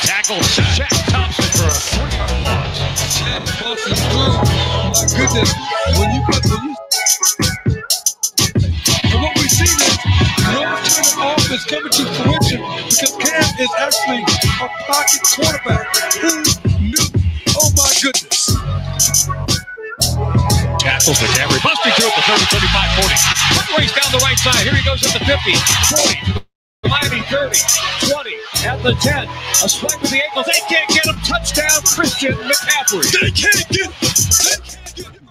the tackle. Shaq Thompson for a 3-yard loss. 10 passes through. My goodness. And what we see is no turn offense coming to fruition because Cam is actually a pocket quarterback. Who knew? Oh my goodness. Tackles McCaffrey, busting through at the 30, 35, 40. Quick race down the right side. Here he goes at the 50, 40, Miami 30, 20, at the 10. A swipe with the ankles. They can't get him. Touchdown, Christian McCaffrey. They can't get him.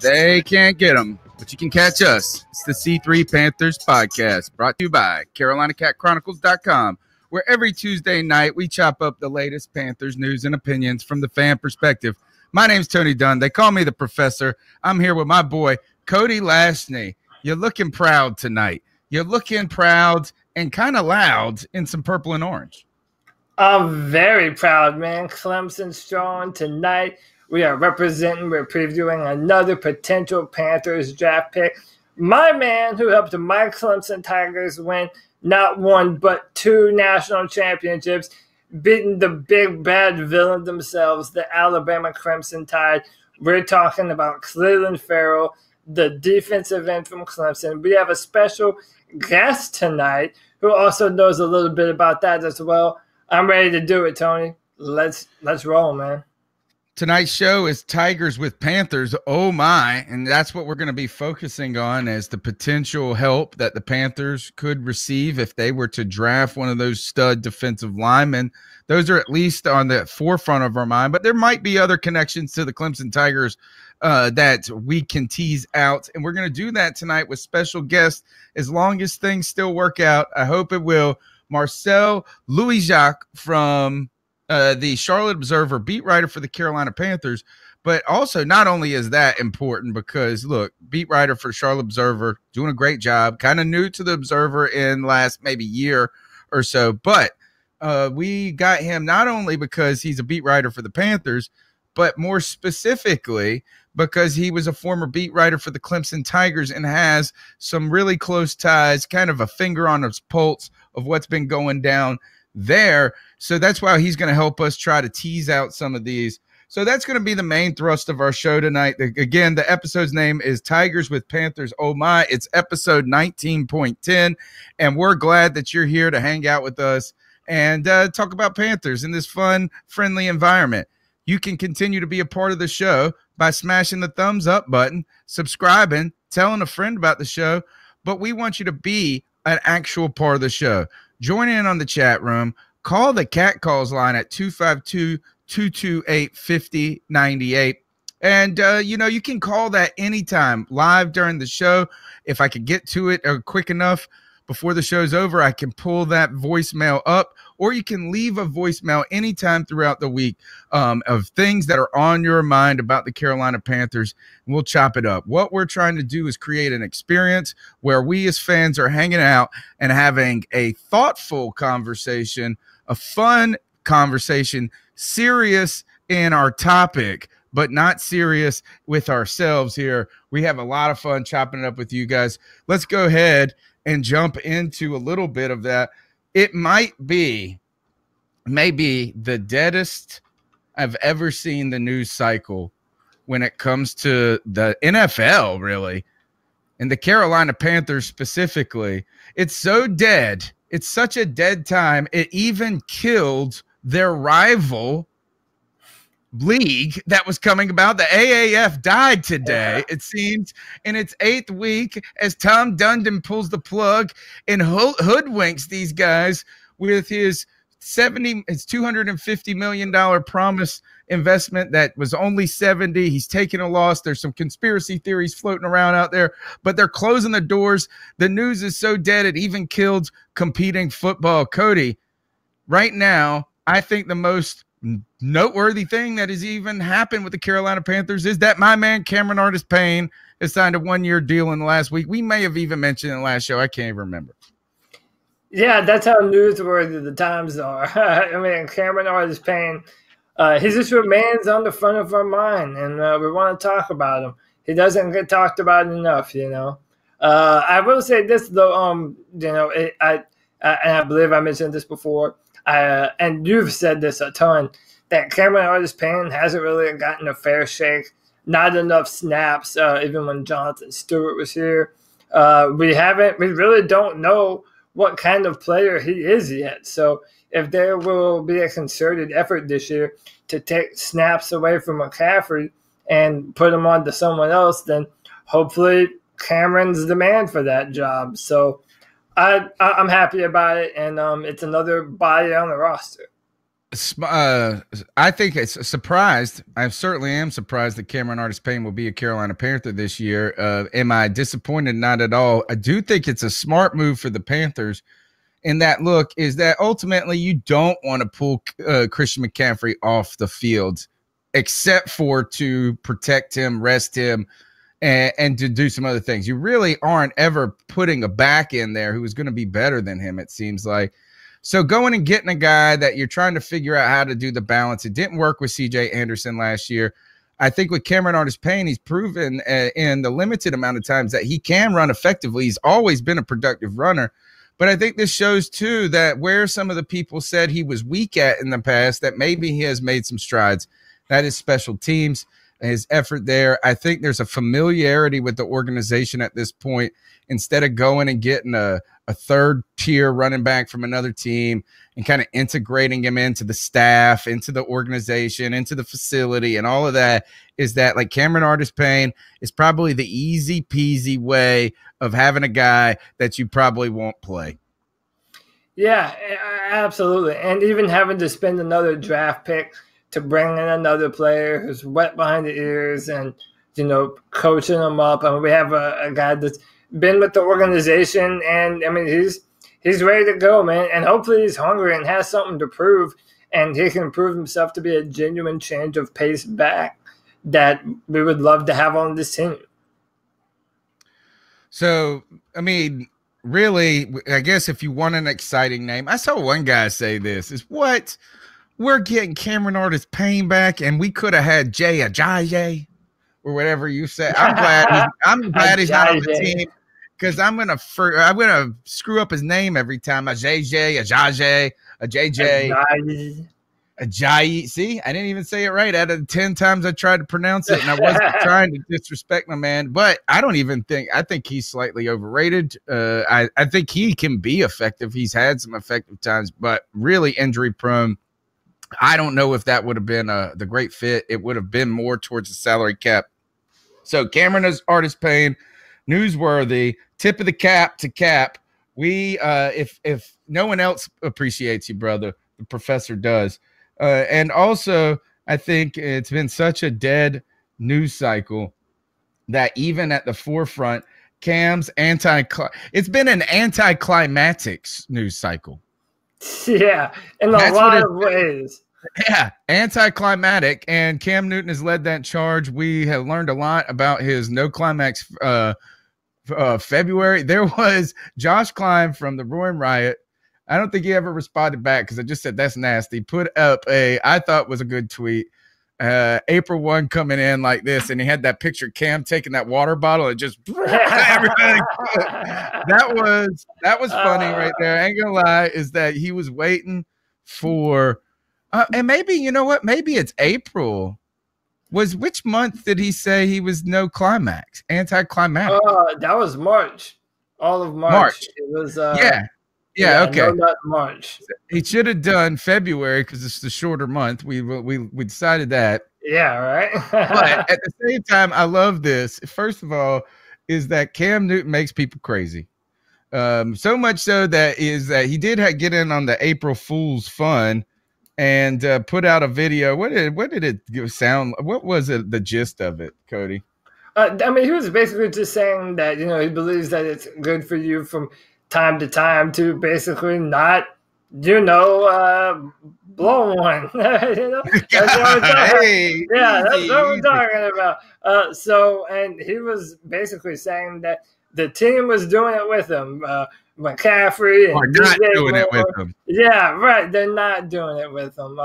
They can't get him, but you can catch us. It's the C3 Panthers podcast, brought to you by CarolinaCatChronicles.com, where every Tuesday night we chop up the latest Panthers news and opinions from the fan perspective. My name's Tony Dunn. They call me the Professor. I'm here with my boy, Cody Lashney. You're looking proud tonight. You're looking proud and kind of loud in some purple and orange. I'm very proud, man. Clemson strong tonight. We are representing. We're previewing another potential Panthers draft pick. My man who helped my Clemson Tigers win not one but 2 national championships, beating the big bad villain themselves, the Alabama Crimson Tide. We're talking about Cleveland Farrell, the defensive end from Clemson. We have a special guest tonight who also knows a little bit about that as well. I'm ready to do it, Tony. Let's roll, man. Tonight's show is Tigers with Panthers. Oh my. And that's what we're going to be focusing on as the potential help that the Panthers could receive if they were to draft one of those stud defensive linemen. Those are at least on the forefront of our mind, but there might be other connections to the Clemson Tigers that we can tease out. And we're going to do that tonight with special guests as long as things still work out. I hope it will. Marcel Louis-Jacques from the Charlotte Observer, beat writer for the Carolina Panthers, but also not only is that important because, look, beat writer for Charlotte Observer, doing a great job, kind of new to the Observer in last maybe year or so, but we got him not only because he's a beat writer for the Panthers, but more specifically because he was a former beat writer for the Clemson Tigers and has some really close ties, kind of a finger on his pulse of what's been going down there. So that's why he's going to help us try to tease out some of these. So that's going to be the main thrust of our show tonight. Again, the episode's name is Tigers with Panthers. Oh my, it's episode 19.10. And we're glad that you're here to hang out with us and talk about Panthers in this fun, friendly environment. You can continue to be a part of the show by smashing the thumbs up button, subscribing, telling a friend about the show. But we want you to be an actual part of the show. Join in on the chat room. Call the Cat Calls line at 252-228-5098. And, you can call that anytime live during the show. If I could get to it quick enough before the show's over, I can pull that voicemail up, or you can leave a voicemail anytime throughout the week of things that are on your mind about the Carolina Panthers, and we'll chop it up. What we're trying to do is create an experience where we as fans are hanging out and having a thoughtful conversation, a fun conversation, serious in our topic, but not serious with ourselves here. We have a lot of fun chopping it up with you guys. Let's go ahead and jump into a little bit of that. It might be maybe the deadest I've ever seen the news cycle when it comes to the NFL, really, and the Carolina Panthers specifically. It's so dead. It's such a dead time. It even killed their rival league that was coming about. The AAF died today, it seems, in its 8th week as Tom Dundon pulls the plug and hoodwinks these guys with his $250 million promise investment that was only 70. He's taking a loss. There's some conspiracy theories floating around out there, but they're closing the doors. The news is so dead it even killed competing football. Cody, right now, I think the most noteworthy thing that has even happened with the Carolina Panthers is that my man Cameron Artis-Payne has signed a 1-year deal in the last week. We may have even mentioned in the last show. I can't even remember. Yeah, that's how newsworthy the times are. I mean, Cameron Artis-Payne, he just remains on the front of our mind, and we want to talk about him. He doesn't get talked about enough, I will say this, though, and I believe I mentioned this before. And you've said this a ton, that Cameron Artis-Payne hasn't really gotten a fair shake, not enough snaps, even when Jonathan Stewart was here. We really don't know what kind of player he is yet. So if there will be a concerted effort this year to take snaps away from McCaffrey and put him on to someone else, then hopefully Cameron's the man for that job. So I'm happy about it, and it's another body on the roster. I think it's surprised. I certainly am surprised that Cameron Artis-Payne will be a Carolina Panther this year. Am I disappointed? Not at all. I do think it's a smart move for the Panthers. And that look is that ultimately you don't want to pull Christian McCaffrey off the field, except for to protect him, rest him, and to do some other things. You really aren't ever putting a back in there who is going to be better than him, it seems like. So going and getting a guy that you're trying to figure out how to do the balance. It didn't work with C.J. Anderson last year. I think with Cameron Artis-Payne, he's proven in the limited amount of times that he can run effectively. He's always been a productive runner. But I think this shows, too, that where some of the people said he was weak at in the past, that maybe he has made some strides. That is special teams, his effort there. I think there's a familiarity with the organization at this point. Instead of going and getting a third-tier running back from another team and kind of integrating him into the staff, into the organization, into the facility, and all of that, is that like Cameron Artis-Payne is probably the easy-peasy way of having a guy that you probably won't play. Yeah, absolutely. And even having to spend another draft pick to bring in another player who's wet behind the ears and, coaching them up. I mean, we have a guy that's been with the organization, and I mean he's ready to go, man, and hopefully he's hungry and has something to prove, and he can prove himself to be a genuine change of pace back that we would love to have on this team. So I mean, really, I guess if you want an exciting name, I saw one guy say this is what we're getting Cameron Artis-Payne back, and we could have had Jay Ajayi or whatever you said. I'm glad he's not on the team, because I'm gonna screw up his name every time. Ajayi. See, I didn't even say it right. Out of 10 times I tried to pronounce it, and I wasn't trying to disrespect my man. But I think he's slightly overrated. I think he can be effective. He's had some effective times, but really injury prone. I don't know if that would have been the great fit. It would have been more towards the salary cap. So Cameron Artis-Payne, newsworthy, tip of the cap to Cap. We, if no one else appreciates you, brother, the professor does. And also, I think it's been such a dead news cycle that even at the forefront, Cam's it's been an anti-climatic news cycle. Yeah, in a lot of ways. Yeah, anti-climatic, and Cam Newton has led that charge. We have learned a lot about his no climax February. There was Josh Klein from the Roaring Riot. I don't think he ever responded back because I just said that's nasty. Put up I thought was a good tweet. April 1 coming in like this, and he had that picture Cam taking that water bottle and just everything. That was funny right there. I ain't gonna lie, is that he was waiting for and maybe, you know what, maybe it's April. Which month did he say he was no climax, anti-climatic? That was March. All of March. It was yeah, okay. No, not March. He should have done February because it's the shorter month. We decided that. Yeah, right. But at the same time, I love this. First of all, is that Cam Newton makes people crazy. So much so that he did get in on the April Fool's fun and put out a video. What did it sound? What was it? The gist of it, Cody? I mean, he was basically just saying that he believes that it's good for you from time to time to basically not, blow one. That's what we're talking about. And he was basically saying that the team was doing it with him. McCaffrey and not doing it with him. Yeah, right. They're not doing it with him.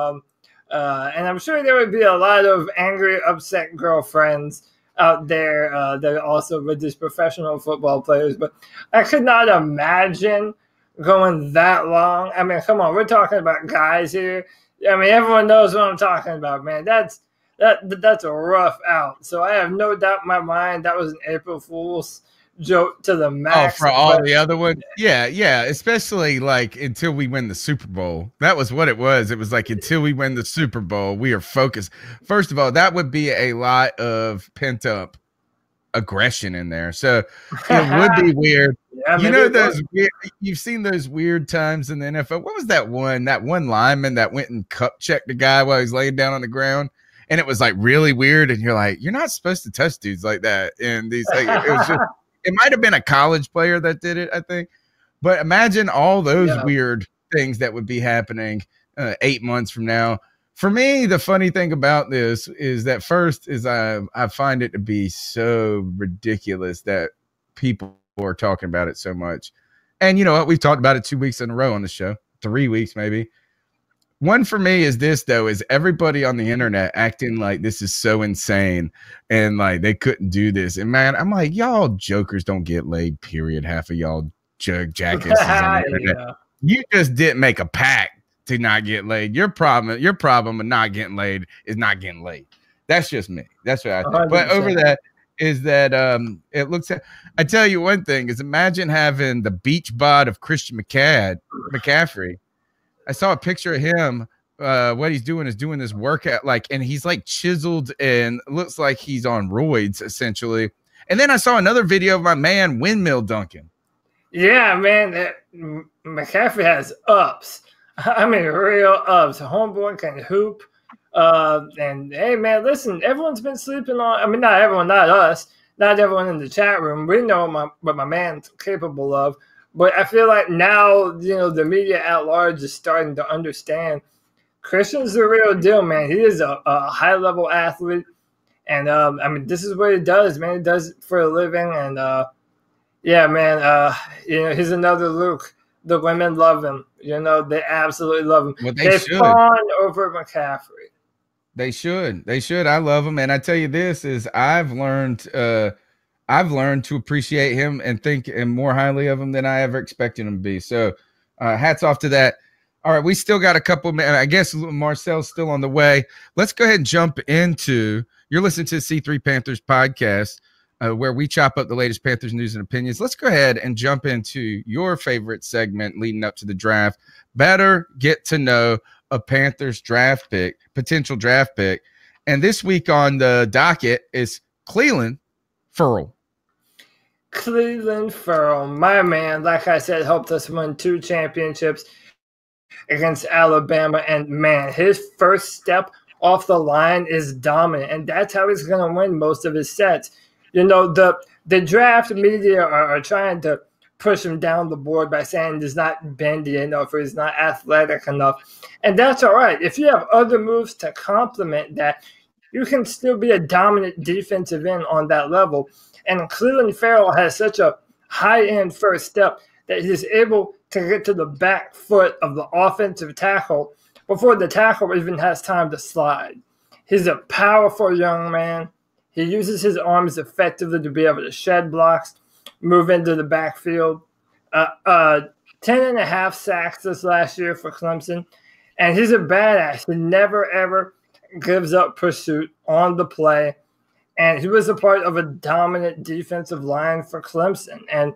And I'm sure there would be a lot of angry, upset girlfriends out there that are also with these professional football players. But I could not imagine going that long. I mean, come on, we're talking about guys here. I mean, everyone knows what I'm talking about, man. That's a rough out. So I have no doubt in my mind that was an April Fool's joke to the max. Oh, for all the other ones? Yeah, especially like until we win the Super Bowl. That was what it was. It was like until we win the Super Bowl, we are focused. First of all, that would be a lot of pent up aggression in there. So it would be weird. Yeah, you know those weird, you've seen those weird times in the NFL. What was that one lineman that went and cup checked the guy while he's laying down on the ground? And it was like really weird. And you're like, you're not supposed to touch dudes like that. And these, like, it was just, it might have been a college player that did it, I think. But imagine all those weird things that would be happening 8 months from now. For me, the funny thing about this is that first is I find it to be so ridiculous that people are talking about it so much. And you know what? We've talked about it 2 weeks in a row on the show, 3 weeks maybe. One for me is this, though, is everybody on the internet acting like this is so insane and like they couldn't do this. And man, I'm like, y'all jokers don't get laid, period. Half of y'all jackasses on the internet. You just didn't make a pact to not get laid. Your problem of not getting laid is not getting laid. That's just me. That's what I think. 100%. But over that is that it looks at, I tell you one thing is imagine having the beach-bod of Christian McCaffrey. I saw a picture of him. What he's doing is doing this workout, like, and he's like chiseled and looks like he's on roids essentially. And then I saw another video of my man windmill dunking. Yeah, man, McCaffrey has ups. I mean, real ups. Homeboy can hoop. And hey, man, listen, everyone's been sleeping on. I mean, not everyone, not us, not everyone in the chat room. We know what my man's capable of. But I feel like now, you know, the media at large is starting to understand Christian's the real deal, man. He is a high-level athlete. And, I mean, this is what he does, man. He does it for a living. And, yeah, man, you know, he's another Luke. The women love him. You know, they absolutely love him. Well, they fawn over McCaffrey. They should. They should. I love him. And I tell you this is I've learned to appreciate him and think more highly of him than I ever expected him to be. So hats off to that. All right, we still got a couple. I guess Marcel's still on the way. Let's go ahead and jump into. You're listening to the C3 Panthers podcast, where we chop up the latest Panthers news and opinions. Let's go ahead and jump into your favorite segment leading up to the draft. Better get to know a Panthers potential draft pick. And this week on the docket is Clelin Ferrell. Clelin Ferrell, my man, like I said, helped us win 2 championships against Alabama. And, man, his first step off the line is dominant. And that's how he's going to win most of his sets. You know, the draft media are trying to push him down the board by saying he's not bendy enough or he's not athletic enough. And that's all right. If you have other moves to complement that, you can still be a dominant defensive end on that level. And Clelin Ferrell has such a high-end first step that he's able to get to the back foot of the offensive tackle before the tackle even has time to slide. He's a powerful young man. He uses his arms effectively to be able to shed blocks, move into the backfield. 10.5 sacks this last year for Clemson. And he's a badass. He never, ever gives up pursuit on the play. And he was a part of a dominant defensive line for Clemson. And,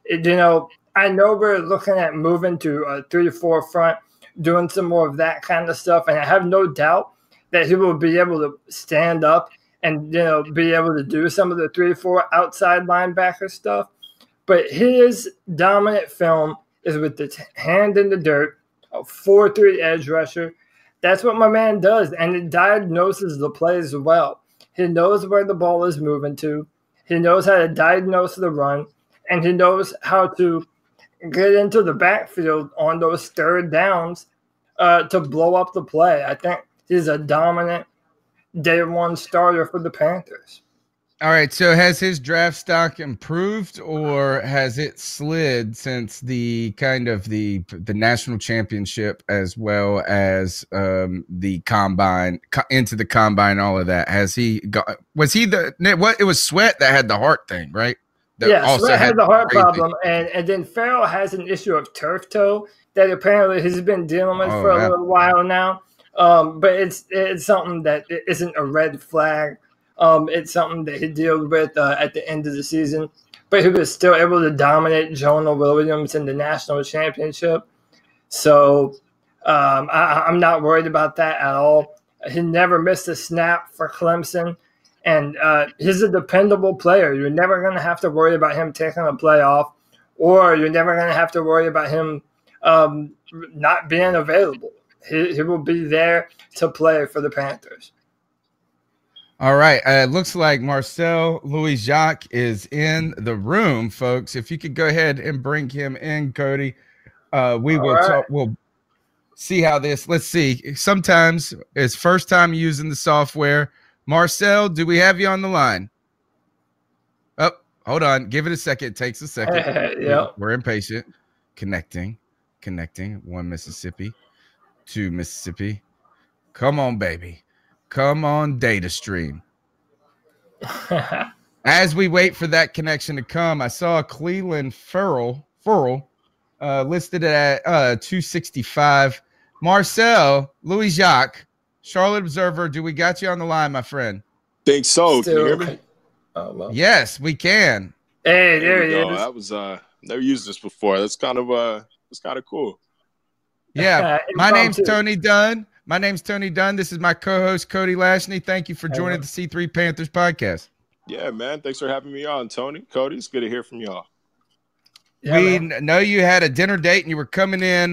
you know, I know we're looking at moving to a 3-4 front, doing some more of that kind of stuff. And I have no doubt that he will be able to stand up and, you know, be able to do some of the 3-4 outside linebacker stuff. But his dominant film is with the hand in the dirt, a 4-3 edge rusher. That's what my man does. And it diagnoses the plays well. He knows where the ball is moving to. He knows how to diagnose the run. And he knows how to get into the backfield on those third downs to blow up the play. I think he's a dominant day one starter for the Panthers. All right, so has his draft stock improved or has it slid since the kind of the national championship as well as the combine, into the combine, all of that? Has he got, was he it was Sweat that had the heart thing, right? Sweat had the heart problem, and then Farrell has an issue of turf toe that apparently he's been dealing with for a little while now. But it's something that isn't a red flag. It's something that he dealt with at the end of the season, but he was still able to dominate Jonah Williams in the national championship. So I'm not worried about that at all. He never missed a snap for Clemson. And he's a dependable player. You're never going to have to worry about him taking a playoff, or you're never going to have to worry about him not being available. He will be there to play for the Panthers. All right. It looks like Marcel Louis-Jacques is in the room, folks. If you could go ahead and bring him in, Cody, we'll see how this. Let's see. Sometimes it's first time using the software. Marcel, do we have you on the line? Oh, hold on. Give it a second. It takes a second. We're impatient. Connecting. 1 Mississippi, 2 Mississippi. Come on, baby. Come on, data stream. As we wait for that connection to come, I saw Cleveland Farrell listed at 265. Marcel Louis-Jacques, Charlotte Observer, do we got you on the line, my friend? Think so. Can you hear me? Yes, we can. Hey, there he is. That was never used this before. That's kind of cool. Yeah. My name's Tony Dunn. This is my co-host Cody Lashney. Thank you for joining the C3 Panthers podcast. Yeah, man. Thanks for having me on, Tony. Cody, it's good to hear from y'all. Yeah, we know you had a dinner date and you were coming in.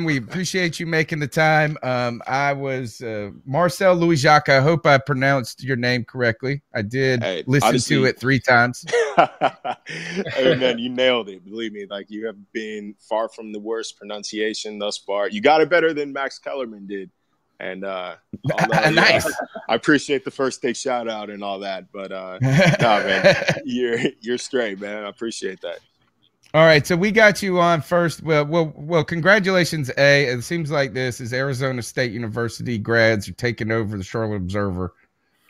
We appreciate you making the time. I was Marcel Louis-Jacques. I hope I pronounced your name correctly. I did listen to it 3 times. Hey, man, you nailed it. Believe me, like you have been far from the worst pronunciation thus far. You got it better than Max Kellerman did. And nice. I appreciate the first take shout out and all that. But man, you're straight, man. I appreciate that. All right, so we got you on first. Well, congratulations, A. It seems like this is Arizona State University grads are taking over the Charlotte Observer,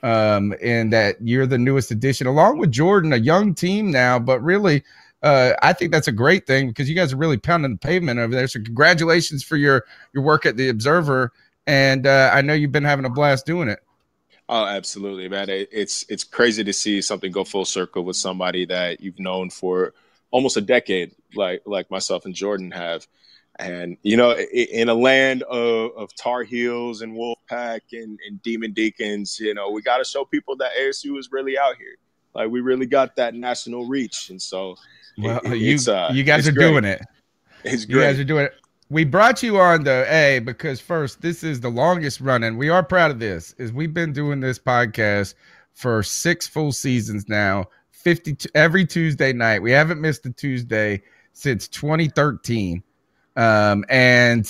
and that you're the newest addition, along with Jordan, a young team now. But really, I think that's a great thing because you guys are really pounding the pavement over there. So congratulations for your work at the Observer, and I know you've been having a blast doing it. Oh, absolutely, man. It's crazy to see something go full circle with somebody that you've known for almost a decade, like myself and Jordan have. And, you know, in a land of Tar Heels and Wolfpack and Demon Deacons, you know, we got to show people that ASU is really out here. Like, we really got that national reach. And so you guys are doing it. It's great. You guys are doing it. We brought you on, though, A, because first, this is the longest running. We are proud of this, is we've been doing this podcast for 6 full seasons now. 52 every Tuesday night. We haven't missed a Tuesday since 2013. And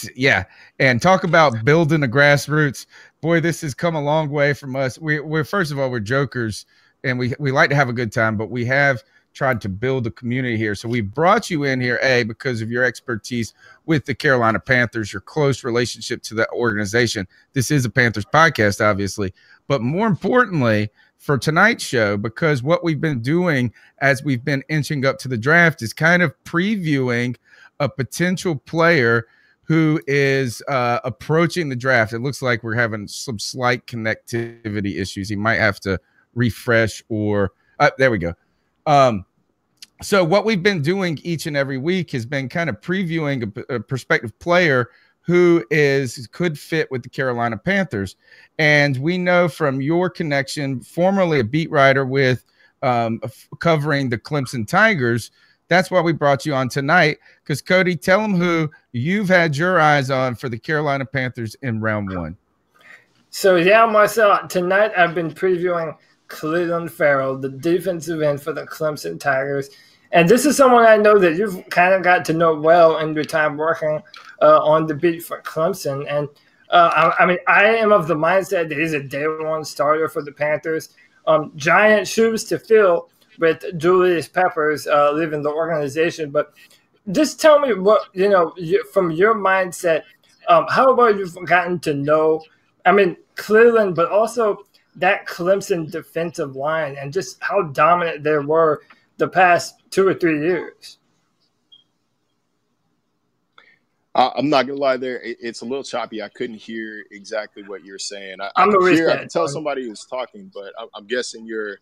talk about building the grassroots. Boy, this has come a long way from us. We're first of all, we're jokers and we like to have a good time, but we have tried to build a community here. So we brought you in here, A, because of your expertise with the Carolina Panthers, your close relationship to the organization. This is a Panthers podcast, obviously, but more importantly, for tonight's show, because what we've been doing as we've been inching up to the draft is kind of previewing a potential player who is approaching the draft. It looks like we're having some slight connectivity issues. He might have to refresh or there we go. So what we've been doing each and every week has been kind of previewing a prospective player who could fit with the Carolina Panthers. And we know from your connection, formerly a beat writer with covering the Clemson Tigers, that's why we brought you on tonight. Because, Cody, tell them who you've had your eyes on for the Carolina Panthers in round 1. So, yeah, Marcel, tonight I've been previewing Cleveland Farrell, the defensive end for the Clemson Tigers. And this is someone I know that you've kind of got to know well in your time working on the beat for Clemson. And, I am of the mindset that he's a day-one starter for the Panthers. Giant shoes to fill with Julius Peppers leaving the organization. But just tell me what, from your mindset, how about you've gotten to know, Cleveland, but also that Clemson defensive line and just how dominant they were the past 2 or 3 years. I'm not gonna lie there. It's a little choppy. I couldn't hear exactly what you're saying. I could tell somebody who's talking, but I'm guessing you're.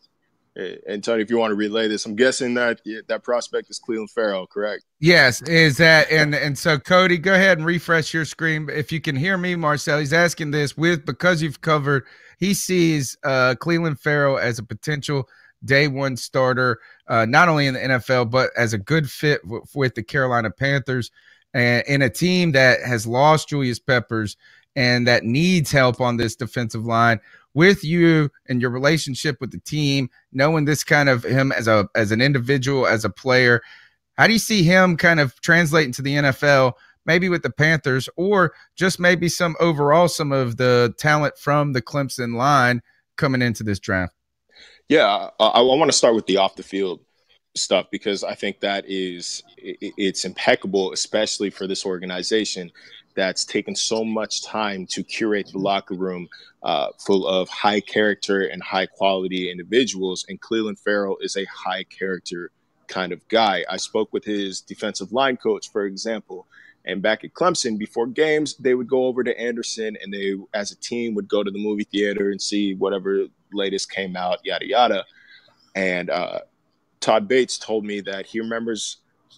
And Tony, if you want to relay this, I'm guessing that that prospect is Clelin Ferrell, correct? Yes, is that and so Cody, go ahead and refresh your screen if you can hear me. Marcel, he's asking this because you've covered. He sees Clelin Ferrell as a potential day one starter, not only in the NFL but as a good fit with the Carolina Panthers. And in a team that has lost Julius Peppers and that needs help on this defensive line, with you and your relationship with the team, knowing this kind of him as an individual, as a player, how do you see him kind of translate into the NFL, maybe with the Panthers, or just maybe some of the talent from the Clemson line coming into this draft? Yeah, I want to start with the off the field stuff because I think that it's impeccable, especially for this organization that's taken so much time to curate the locker room full of high character and high quality individuals. And Clelin Ferrell is a high character kind of guy. I spoke with his defensive line coach, for example, and back at Clemson before games, they would go over to Anderson and they, as a team, would go to the movie theater and see whatever latest came out, yada, yada. And Todd Bates told me that he remembers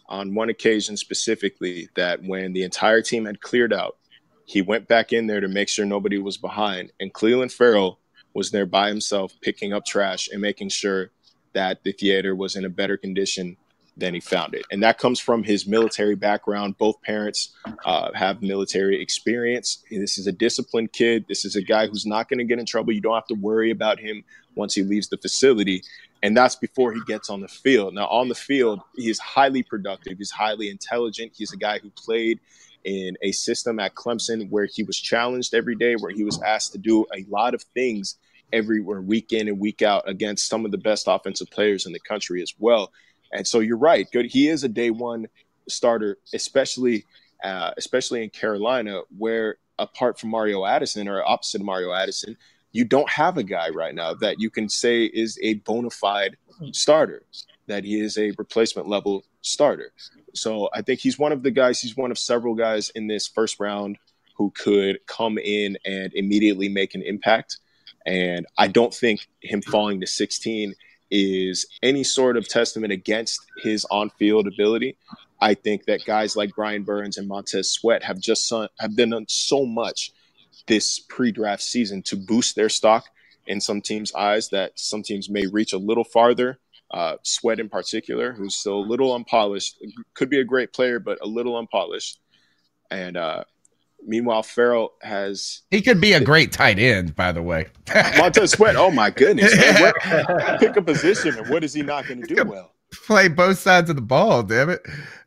on one occasion specifically that when the entire team had cleared out, he went back in there to make sure nobody was behind. And Clelin Ferrell was there by himself picking up trash and making sure that the theater was in a better condition than he found it. And that comes from his military background. Both parents have military experience. This is a disciplined kid. This is a guy who's not going to get in trouble. You don't have to worry about him once he leaves the facility. And that's before he gets on the field. Now, on the field, he is highly productive. He's highly intelligent. He's a guy who played in a system at Clemson where he was challenged every day, where he was asked to do a lot of things everywhere, week in and week out, against some of the best offensive players in the country as well. And so you're right. Good. He is a day one starter, especially in Carolina, where apart from Mario Addison, or opposite of Mario Addison, you don't have a guy right now that you can say is a bona fide starter, that he is a replacement level starter. So I think he's one of the guys, he's one of several guys in this first round who could come in and immediately make an impact. And I don't think him falling to 16 is any sort of testament against his on-field ability. I think that guys like Brian Burns and Montez Sweat have done so much this pre-draft season to boost their stock in some teams' eyes that some teams may reach a little farther. Sweat in particular, who's still a little unpolished, could be a great player, but a little unpolished. And meanwhile, Ferrell he could be a great tight end, by the way. Montez Sweat, oh my goodness. Man, pick a position, and what is he not going to do well? Play both sides of the ball, damn it.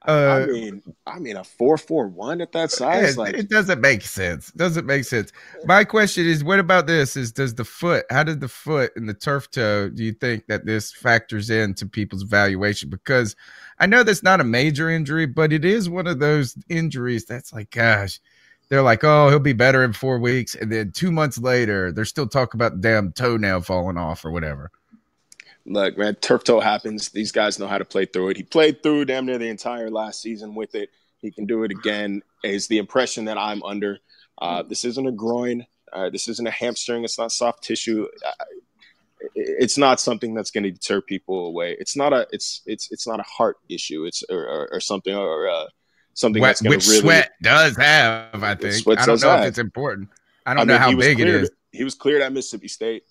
I mean a 4.41 at that size, it doesn't make sense. My question is, what about this? How did the foot and the turf toe, do you think that this factors into people's evaluation? Because I know that's not a major injury, but it is one of those injuries that's like, gosh, they're like, oh, he'll be better in 4 weeks, and then 2 months later, they're still talking about the damn toenail falling off or whatever. Look, man, turf toe happens. These guys know how to play through it. He played through damn near the entire last season with it. He can do it again, is the impression that I'm under. This isn't a groin. This isn't a hamstring. It's not soft tissue. It's not something that's going to deter people away. It's not a heart issue. It's or something something that's going to really. Which Sweat does have, I think. I don't know if it's important. I don't know how big it is. He was cleared at Mississippi State.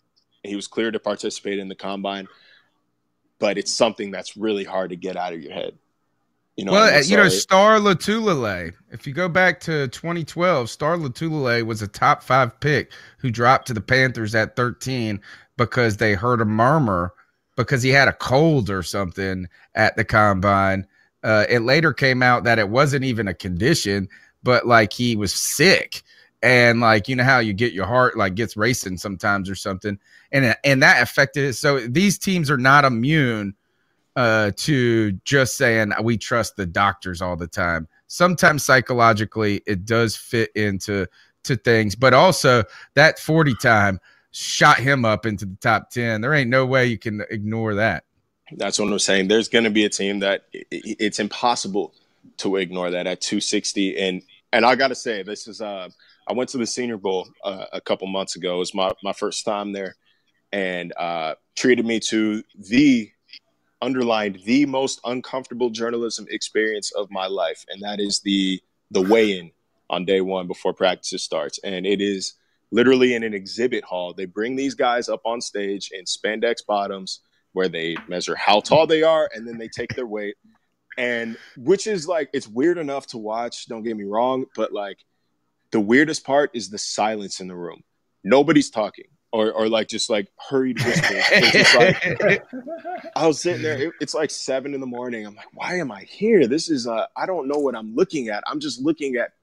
He was cleared to participate in the combine. But it's something that's really hard to get out of your head. Star Lotulelei, if you go back to 2012, Star Lotulelei was a top 5 pick who dropped to the Panthers at 13 because they heard a murmur because he had a cold or something at the combine. It later came out that it wasn't even a condition, but like he was sick. And like, you know how you get your heart like gets racing sometimes or something. And that affected it. So these teams are not immune to just saying we trust the doctors all the time. Sometimes psychologically it does fit into things, but also that 40 time shot him up into the top 10. There ain't no way you can ignore that. That's what I'm saying. There's going to be a team that it's impossible to ignore that at 260. And I got to say, this is I went to the Senior Bowl a couple months ago. It was my first time there, and treated me to underlined the most uncomfortable journalism experience of my life, and that is the weigh-in on day one before practice starts. And it is literally in an exhibit hall. They bring these guys up on stage in spandex bottoms where they measure how tall they are, and then they take their weight. And which is like, it's weird enough to watch, don't get me wrong, but like the weirdest part is the silence in the room. Nobody's talking. Or like just like hurried whispers. It's like, I was sitting there. It's like 7 a.m. I'm like, why am I here? This is I don't know what I'm looking at. I'm just looking at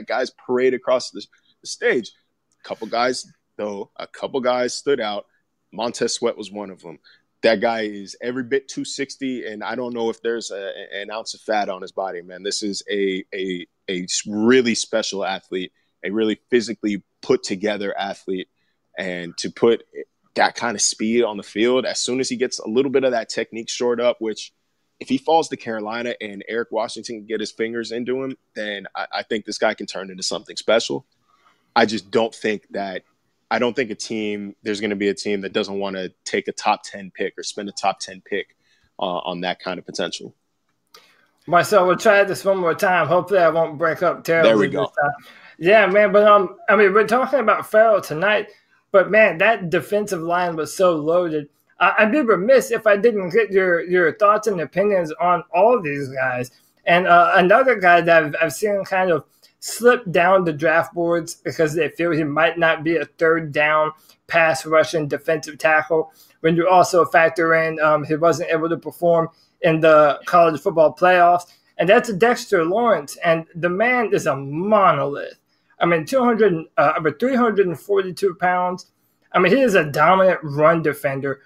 guys parade across the stage. A couple guys stood out. Montez Sweat was one of them. That guy is every bit 260, and I don't know if there's an ounce of fat on his body, man. This is a really special athlete, a really physically put together athlete. And to put that kind of speed on the field, as soon as he gets a little bit of that technique shored up, which if he falls to Carolina and Eric Washington can get his fingers into him, then I think this guy can turn into something special. I just don't think there's going to be a team that doesn't want to take a top 10 pick or spend a top 10 pick on that kind of potential. Marcel, we'll try this one more time. Hopefully I won't break up terribly. There we go. Yeah, man. But I mean, we're talking about Farrell tonight. But, man, that defensive line was so loaded. I'd be remiss if I didn't get your thoughts and opinions on all these guys. And another guy that I've seen kind of slip down the draft boards because they feel he might not be a third down pass rushing defensive tackle. When you also factor in he wasn't able to perform in the college football playoffs. And that's Dexter Lawrence. And the man is a monolith. I mean, 342 pounds. I mean, he is a dominant run defender.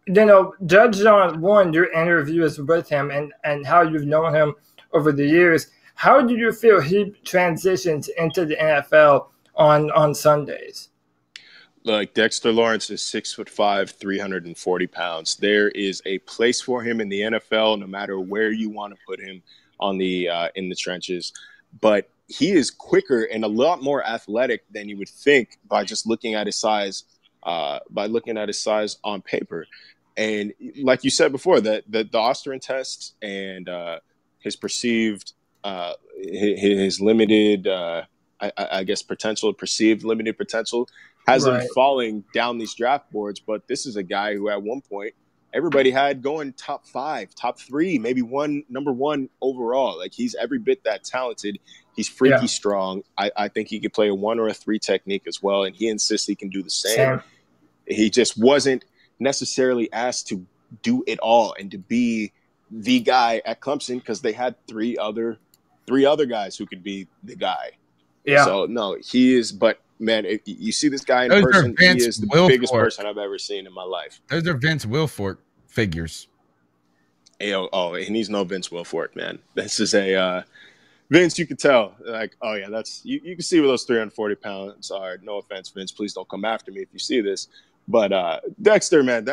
You know, judged on your interviews with him and how you've known him over the years. How do you feel he transitions into the NFL on Sundays? Like Dexter Lawrence is 6'5", 340 pounds. There is a place for him in the NFL, no matter where you want to put him on the in the trenches. But he is quicker and a lot more athletic than you would think by just looking at his size, on paper. And like you said before, the Osterman test and his perceived, his limited, I guess, perceived limited potential has him falling down these draft boards. But this is a guy who at one point everybody had going top 5, top 3, maybe number 1 overall. Like, he's every bit that talented. He's freaky strong. I think he could play a 1 or a 3 technique as well, and he insists he can do the same. He just wasn't necessarily asked to do it all and to be the guy at Clemson because they had three other guys who could be the guy. Yeah. So, no, he is – but, man, you see this guy in person, he is the biggest person I've ever seen in my life. Those are Vince Wilfork figures. And he's no Vince Wilfork, man. This is a Vince, you can tell. Like, oh, yeah, that's you can see where those 340 pounds are. No offense, Vince. Please don't come after me if you see this. But Dexter, man,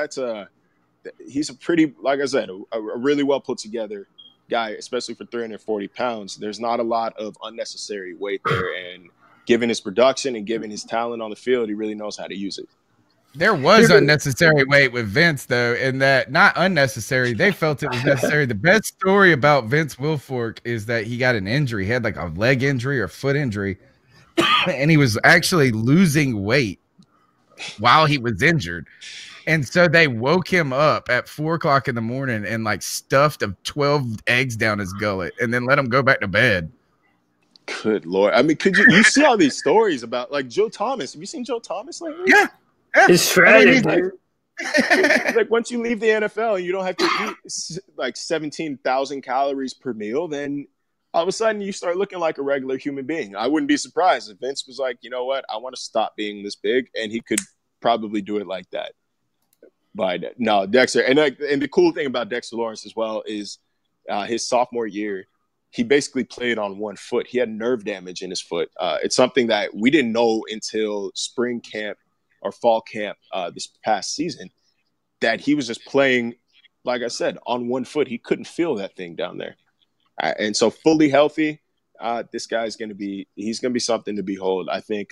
he's a pretty, like I said, a really well put together guy, especially for 340 pounds. There's not a lot of unnecessary weight there. And given his production and given his talent on the field, he really knows how to use it. There was unnecessary weight with Vince, though, and that not unnecessary. They felt it was necessary. The best story about Vince Wilfork is that he got an injury. He had like a leg injury or foot injury, and he was actually losing weight while he was injured. And so they woke him up at 4:00 in the morning and like stuffed 12 eggs down his gullet and then let him go back to bed. Good Lord. I mean, you see all these stories about like Joe Thomas. Have you seen Joe Thomas lately? Yeah. It's shredded, dude. Like once you leave the NFL and you don't have to eat like 17,000 calories per meal, then all of a sudden you start looking like a regular human being. I wouldn't be surprised if Vince was like, you know what, I want to stop being this big, and he could probably do it like that. But no, Dexter, and the cool thing about Dexter Lawrence as well is his sophomore year, he basically played on one foot. He had nerve damage in his foot. It's something that we didn't know until spring camp or fall camp this past season, that he was just playing like I said, on one foot. He couldn't feel that thing down there. And so fully healthy, this guy's going to be something to behold. I think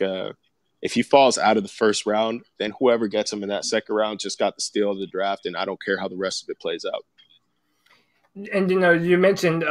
if he falls out of the first round, then whoever gets him in that second round just got the steal of the draft, and I don't care how the rest of it plays out. And, you mentioned,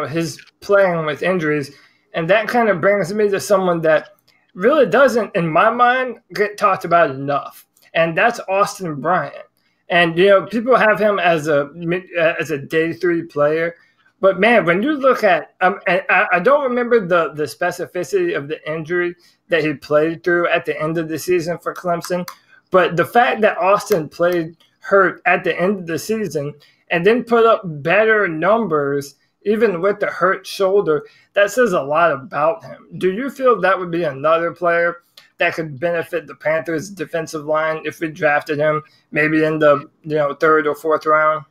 his playing with injuries, and that kind of brings me to someone that really doesn't, in my mind, get talked about enough, and that's Austin Bryant. And, people have him as a day 3 player, but, man, when you look at and I don't remember the specificity of the injury that he played through at the end of the season for Clemson, but the fact that Austin played hurt at the end of the season and then put up better numbers even with the hurt shoulder, that says a lot about him. Do you feel that would be another player that could benefit the Panthers' defensive line if we drafted him maybe in the 3rd or 4th round?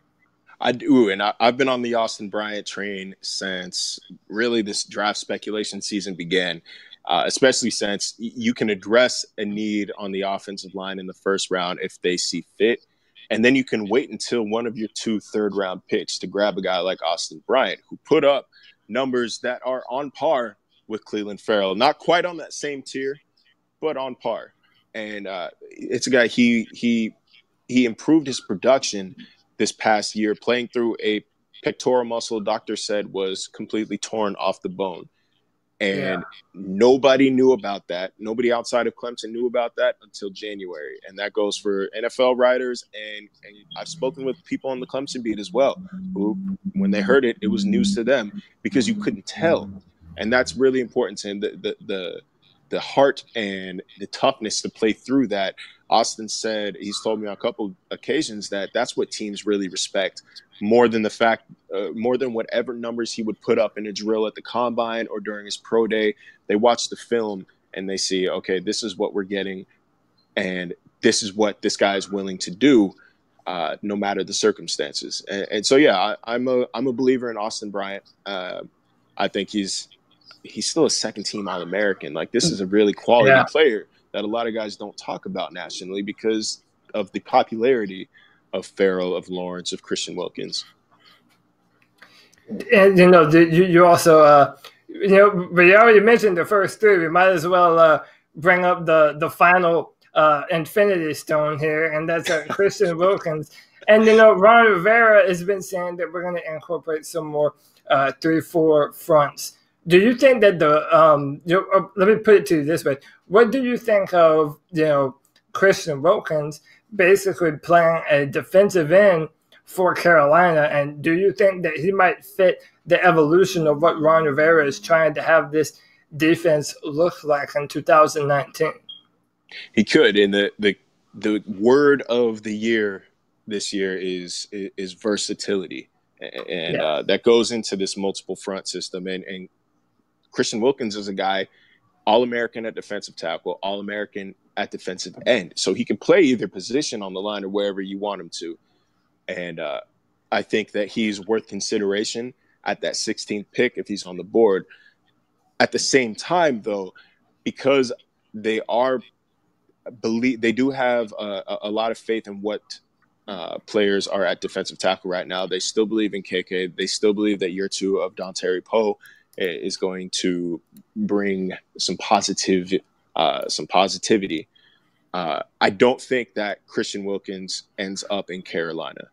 I do, and I've been on the Austin Bryant train since really this draft speculation season began, especially since you can address a need on the offensive line in the first round if they see fit. And then you can wait until one of your 2 third-round picks to grab a guy like Austin Bryant, who put up numbers that are on par with Clelin Ferrell. Not quite on that same tier, but on par. And it's a guy, he improved his production this past year, playing through a pectoral muscle doctor said was completely torn off the bone. And nobody knew about that. Nobody outside of Clemson knew about that until January. And that goes for NFL writers. And I've spoken with people on the Clemson beat as well, who, when they heard it, it was news to them because you couldn't tell. And that's really important to him, the heart and the toughness to play through that. Austin said, he's told me on a couple occasions that that's what teams really respect more than more than whatever numbers he would put up in a drill at the combine or during his pro day. They watch the film and they see, okay, this is what we're getting. And this is what this guy is willing to do, no matter the circumstances. And so, yeah, I'm a believer in Austin Bryant. I think he's still a second-team All-American. Like, this is a really quality player that a lot of guys don't talk about nationally because of the popularity of Ferrell, of Lawrence, of Christian Wilkins. And, you also, but you already mentioned the first 3. We might as well bring up the final infinity stone here, and that's Christian Wilkins. And, Ron Rivera has been saying that we're going to incorporate some more 3-4 fronts. Do you think that let me put it to you this way. What do you think of, Christian Wilkins basically playing a defensive end for Carolina? And do you think that he might fit the evolution of what Ron Rivera is trying to have this defense look like in 2019? He could. And the word of the year this year is versatility. And that goes into this multiple front system. And Christian Wilkins is a guy, All-American at defensive tackle, All-American at defensive end. So he can play either position on the line or wherever you want him to. And I think that he's worth consideration at that 16th pick if he's on the board. At the same time, though, because they do have a lot of faith in what players are at defensive tackle right now. They still believe in KK. They still believe that year 2 of Dontari Poe is going to bring some positivity. I don't think that Christian Wilkins ends up in Carolina.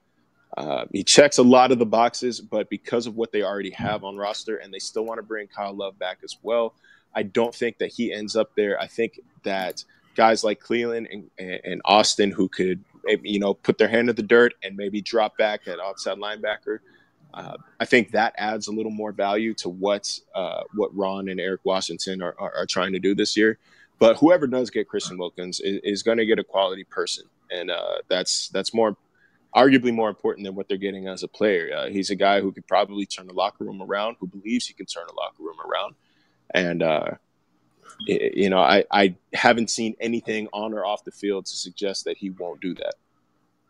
He checks a lot of the boxes, but because of what they already have on roster, and they still want to bring Kyle Love back as well, I don't think that he ends up there. I think that guys like Cleveland and Austin, who could put their hand in the dirt and maybe drop back at outside linebacker, I think that adds a little more value to what Ron and Eric Washington are trying to do this year. But whoever does get Christian Wilkins is going to get a quality person, and that's arguably more important than what they're getting as a player. He's a guy who could probably turn the locker room around, who believes he can turn the locker room around, and I haven't seen anything on or off the field to suggest that he won't do that.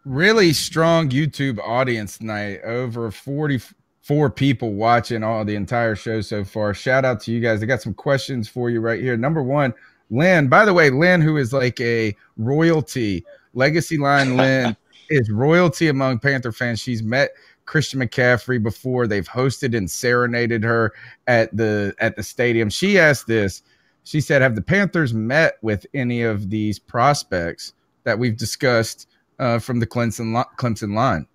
Really strong YouTube audience tonight. Over 44 people watching the entire show so far. Shout out to you guys. I got some questions for you right here. Number 1, Lynn. By the way, Lynn, who is like a royalty, legacy line Lynn, is royalty among Panther fans. She's met Christian McCaffrey before. They've hosted and serenaded her at the stadium. She asked this. She said, have the Panthers met with any of these prospects that we've discussed from the Clemson line?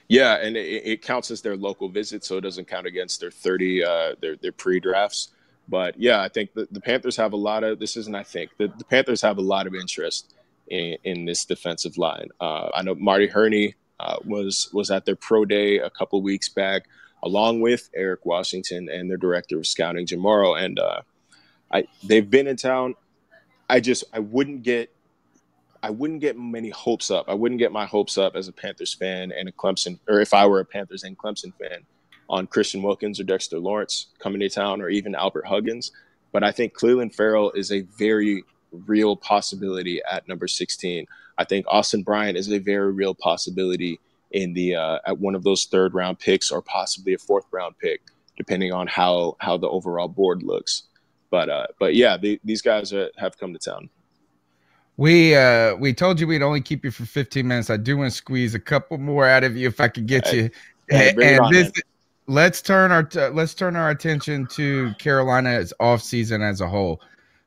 Yeah, and it counts as their local visit, so it doesn't count against their 30 their pre-drafts. But yeah, I think the Panthers have a lot of the Panthers have a lot of interest in this defensive line. I know Marty Herney was at their pro day a couple of weeks back, along with Eric Washington and their director of scouting, Jim Morrow, and they've been in town. I wouldn't get many hopes up. I wouldn't get my hopes up as a Panthers fan and a Clemson, or if I were a Panthers and Clemson fan, on Christian Wilkins or Dexter Lawrence coming to town, or even Albert Huggins. But I think Cleveland Farrell is a very real possibility at number 16. I think Austin Bryant is a very real possibility in the at one of those 3rd round picks, or possibly a 4th round pick, depending on how the overall board looks. But yeah, these guys have come to town. We told you we'd only keep you for 15 minutes. I do want to squeeze a couple more out of you if I could get you. Let's turn our attention to Carolina's offseason as a whole.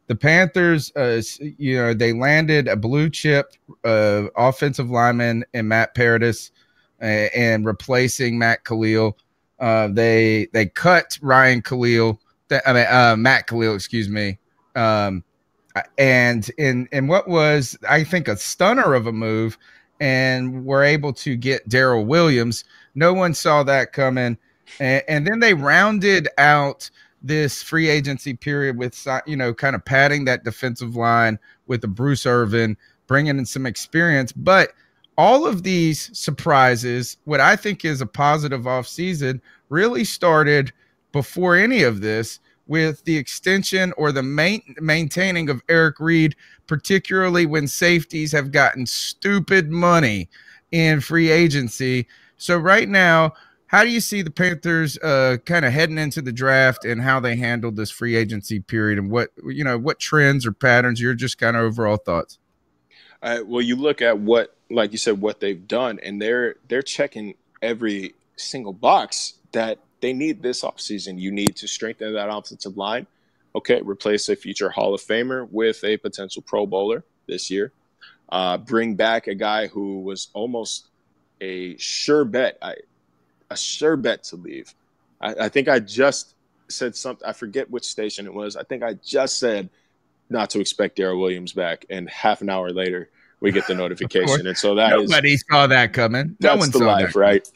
The Panthers, they landed a blue chip offensive lineman in Matt Paradis and replacing Matt Khalil. They cut Matt Khalil, excuse me. And in what was, I think, a stunner of a move, and were able to get Darrell Williams. No one saw that coming. And then they rounded out this free agency period with, kind of padding that defensive line with a Bruce Irvin, bringing in some experience. But all of these surprises, what I think is a positive offseason, really started before any of this, with the extension or the maintaining of Eric Reed, particularly when safeties have gotten stupid money in free agency. So right now, how do you see the Panthers kind of heading into the draft, and how they handled this free agency period, and what trends or patterns, your just kind of overall thoughts? Well, you look at what they've done, and they're checking every single box that they need this offseason. You need to strengthen that offensive line. Okay, replace a future Hall of Famer with a potential Pro Bowler this year. Bring back a guy who was almost a sure bet to leave. I think I just said something. I forget which station it was. I think I just said not to expect Darrell Williams back, and half an hour later we get the notification. And so nobody saw that coming. No one saw that, right?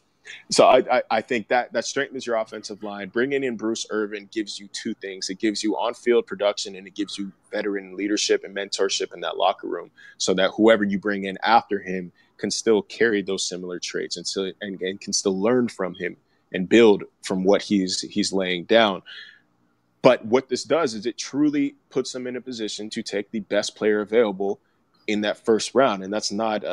So I think that strengthens your offensive line. Bringing in Bruce Irvin gives you two things. It gives you on-field production, and it gives you veteran leadership and mentorship in that locker room, so that whoever you bring in after him can still carry those similar traits and can still learn from him and build from what he's laying down. But what this does is it truly puts them in a position to take the best player available in that first round. And that's not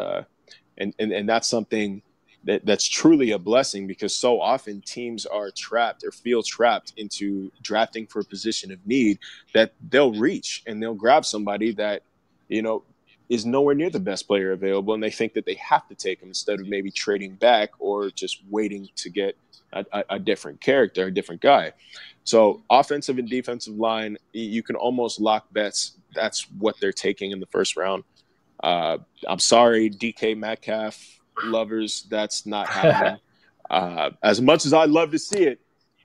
and that's something that's truly a blessing, because so often teams are trapped or feel trapped into drafting for a position of need, that they'll reach and they'll grab somebody that, is nowhere near the best player available, and they think that they have to take him instead of maybe trading back or just waiting to get a different character, a different guy. So offensive and defensive line, you can almost lock bets. That's what they're taking in the first round. I'm sorry, DK Metcalf lovers, that's not happening. As much as I'd love to see it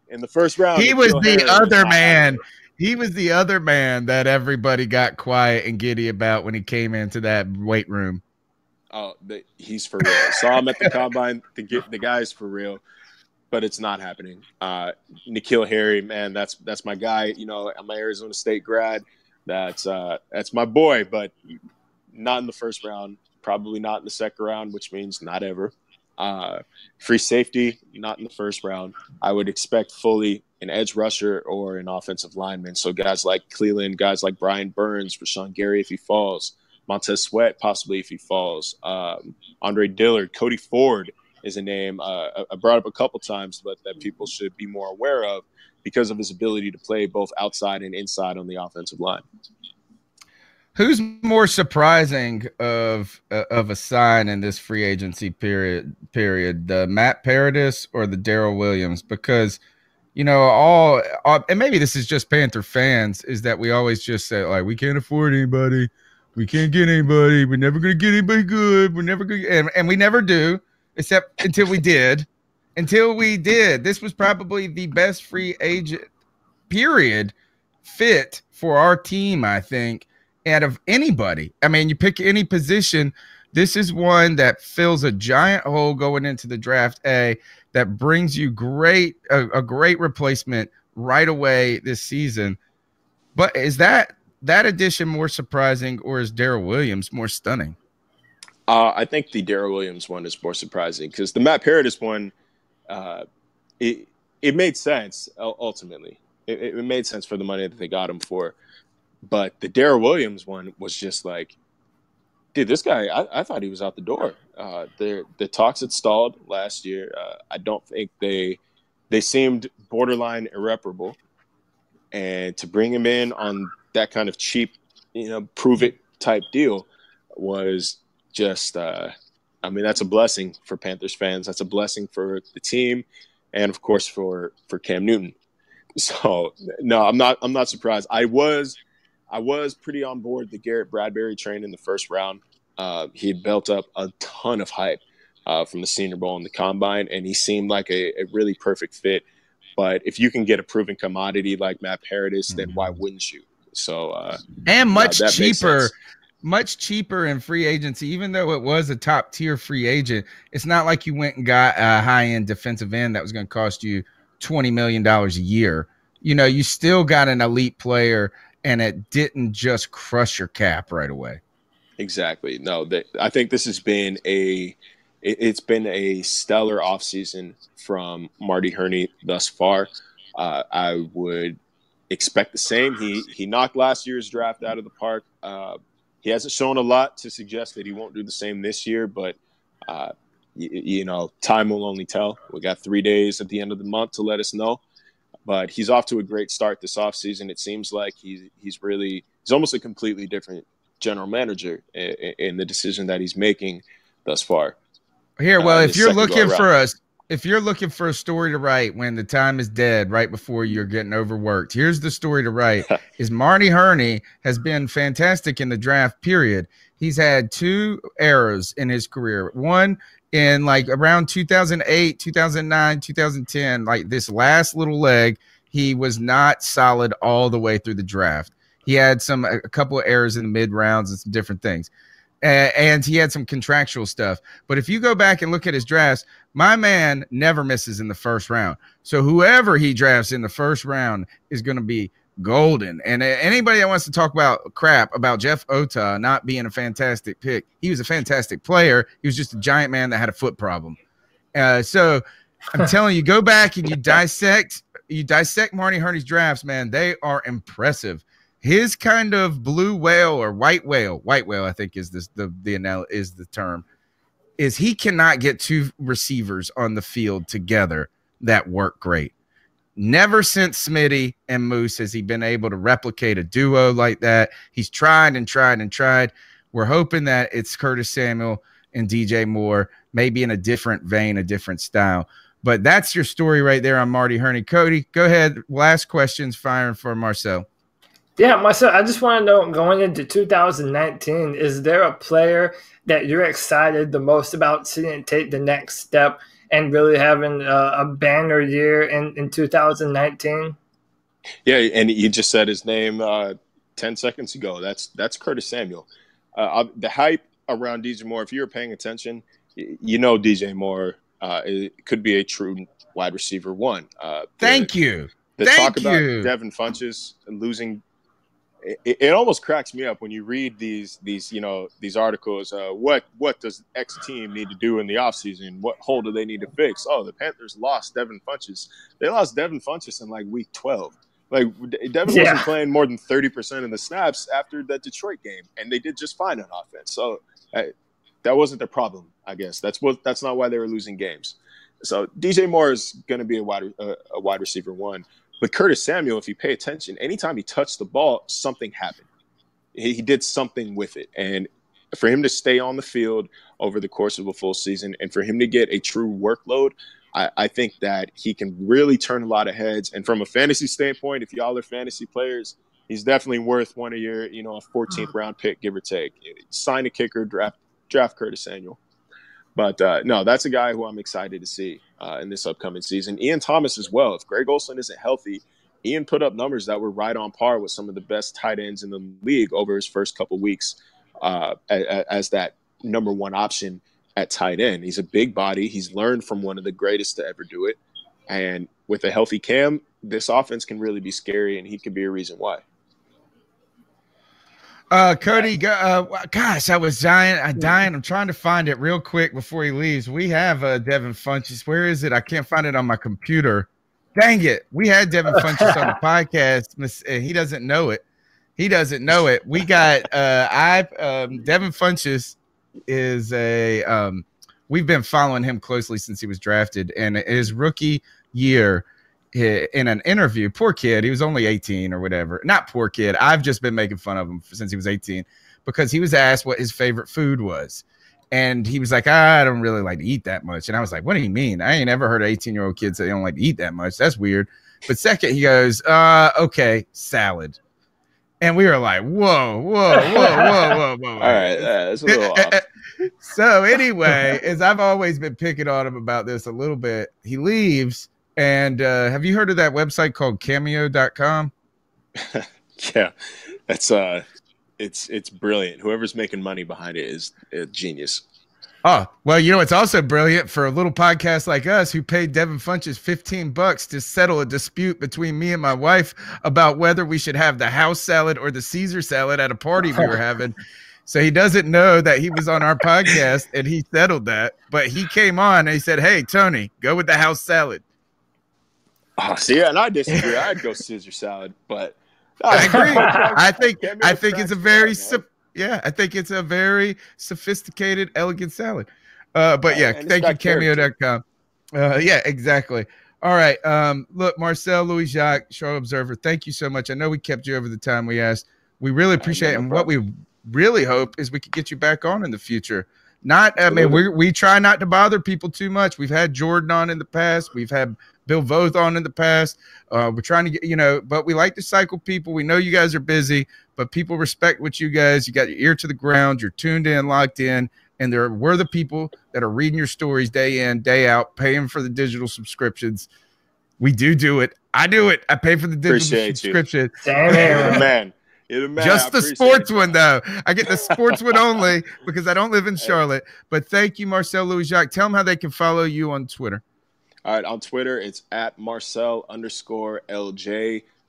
in the first round, he was the other man. He was the other man that everybody got quiet and giddy about when he came into that weight room. Oh, he's for real. Saw him at the combine. The guy's for real, but it's not happening. N'Keal Harry, man, that's my guy. I'm an Arizona State grad. That's my boy, but not in the first round. Probably not in the second round, which means not ever. Free safety, not in the first round. I would expect fully an edge rusher or an offensive lineman. So guys like Cleveland, guys like Brian Burns, Rashawn Gary if he falls, Montez Sweat possibly if he falls, Andre Dillard, Cody Ford is a name I brought up a couple times, but that people should be more aware of because of his ability to play both outside and inside on the offensive line. Who's more surprising of a sign in this free agency period, the Matt Paradis or the Darrell Williams? Because, you know, and maybe this is just Panther fans, is that we always just say, like, we can't afford anybody. We can't get anybody. We're never going to get anybody good. We're never going to, and we never do, except until we did. Until we did. This was probably the best free agent period fit for our team, I think, out of anybody. I mean, you pick any position, this is one that fills a giant hole going into the draft that brings you a great replacement right away this season. But is that addition more surprising, or is Darrell Williams more stunning? I think the Darrell Williams one is more surprising because the Matt Paradis one, it made sense ultimately. It made sense for the money that they got him for. But the Darrell Williams one was just like, dude, this guy, I thought he was out the door. The talks had stalled last year. I don't think they seemed borderline irreparable. And to bring him in on that kind of cheap, prove it type deal was just, that's a blessing for Panthers fans. That's a blessing for the team, and of course for Cam Newton. So no, I'm not surprised. I was pretty on board the Garrett Bradbury train in the first round. He had built up a ton of hype from the Senior Bowl and the Combine, and he seemed like a really perfect fit. But if you can get a proven commodity like Matt Paradis, then why wouldn't you? So and much cheaper in free agency, even though it was a top tier free agent. It's not like you went and got a high end defensive end that was going to cost you $20 million a year. You still got an elite player, and it didn't just crush your cap right away. Exactly. No, I think this has been it's been a stellar offseason from Marty Hurney thus far. I would expect the same. He knocked last year's draft out of the park. He hasn't shown a lot to suggest that he won't do the same this year, but time will only tell. We got 3 days at the end of the month to let us know. But he's off to a great start this offseason. It seems like he's almost a completely different general manager in the decision that he's making thus far. Here, well, if you're looking for a story to write when the time is dead, right before you're getting overworked, here's the story to write: is Marty Hurney has been fantastic in the draft period. He's had 2 errors in his career. One in like around 2008, 2009, 2010, like this last little leg, he was not solid all the way through the draft. He had a couple of errors in the mid rounds and some different things. And he had some contractual stuff. But if you go back and look at his drafts, my man never misses in the first round. So whoever he drafts in the first round is going to be golden. And anybody that wants to talk about crap about Jeff Ota not being a fantastic pick, he was a fantastic player. He was just a giant man that had a foot problem. So I'm telling you, go back and you dissect Marty Hurney's drafts, man. They are impressive. His kind of blue whale or white whale, I think is the term, is he cannot get 2 receivers on the field together that work great. Never since Smitty and Moose has he been able to replicate a duo like that. He's tried and tried and tried. We're hoping that it's Curtis Samuel and DJ Moore, maybe in a different vein, a different style. But that's your story right there on Marty Hurney. Cody, go ahead. Last questions firing for Marcel. Yeah, Marcel, I just want to know, going into 2019, is there a player that you're excited the most about seeing take the next step and really having a banner year in 2019? Yeah, and you just said his name 10 seconds ago. That's Curtis Samuel. The hype around DJ Moore, if you were paying attention, DJ Moore it could be a true wide receiver 1. Thank you. Talk about Devin Funchess losing. It almost cracks me up when you read these articles. What does X team need to do in the offseason? What hole do they need to fix? Oh, the Panthers lost Devin Funchess. They lost Devin Funchess in like week 12. Like Devin wasn't playing more than 30% of the snaps after that Detroit game, and they did just fine on offense. So that wasn't their problem, I guess. That's not why they were losing games. So DJ Moore is going to be a wide receiver 1. But Curtis Samuel, if you pay attention, anytime he touched the ball, something happened. he did something with it. And for him to stay on the field over the course of a full season and for him to get a true workload, I think that he can really turn a lot of heads. And from a fantasy standpoint, if y'all are fantasy players, he's definitely worth one of your, a 14th round pick, give or take. Sign a kicker, draft Curtis Samuel. But no, that's a guy who I'm excited to see in this upcoming season. Ian Thomas as well. If Greg Olsen isn't healthy, Ian put up numbers that were right on par with some of the best tight ends in the league over his first couple weeks as that number one option at tight end. He's a big body. He's learned from one of the greatest to ever do it. And with a healthy Cam, this offense can really be scary, and he could be a reason why. Cody, gosh, I was dying. I'm trying to find it real quick before he leaves. We have Devin Funchess. Where is it? I can't find it on my computer. Dang it. We had Devin Funchess on the podcast. He doesn't know it. We got Devin Funchess is we've been following him closely since he was drafted, and his rookie year in an interview, poor kid, he was only 18 or whatever. Not poor kid. I've just been making fun of him since he was 18 because he was asked what his favorite food was. And he was like, I don't really like to eat that much. And I was like, what do you mean? I ain't ever heard an 18-year-old kid say they don't like to eat that much. That's weird. But second, he goes, okay, salad. And we were like, whoa. All right, that's a little off. So anyway, as I've always been picking on him about this a little bit, he leaves. And have you heard of that website called cameo.com? Yeah, that's it's brilliant. Whoever's making money behind it is a genius. Oh, well, it's also brilliant for a little podcast like us who paid Devin Funchess $15 to settle a dispute between me and my wife about whether we should have the house salad or the Caesar salad at a party we were having. So he doesn't know that he was on our podcast and he settled that. But he came on and he said, hey, Tony, go with the house salad. Oh, see, and I disagree. I'd go Caesar salad, but I agree. I think it's a very I think it's a very sophisticated, elegant salad. But yeah, thank you, cameo.com. Yeah, exactly. All right. Look, Marcel Louis-Jacques, Charlotte Observer, thank you so much. I know we kept you over the time we asked. We really appreciate it. And what we really hope is we could get you back on in the future. We try not to bother people too much. We've had Jordan on in the past. We've had Bill Voth on in the past. We're trying to get, but we like to cycle people. We know you guys are busy, but people respect what you guys, you got your ear to the ground. You're tuned in, locked in. And we're the people that are reading your stories day in, day out, paying for the digital subscriptions. We do it. I do it. I pay for the digital subscription. Damn, man. Just the sports one, though. I get the sports one only because I don't live in Charlotte. But thank you, Marcel Louis-Jacques. Tell them how they can follow you on Twitter. All right, on Twitter, it's at Marcel_LJ.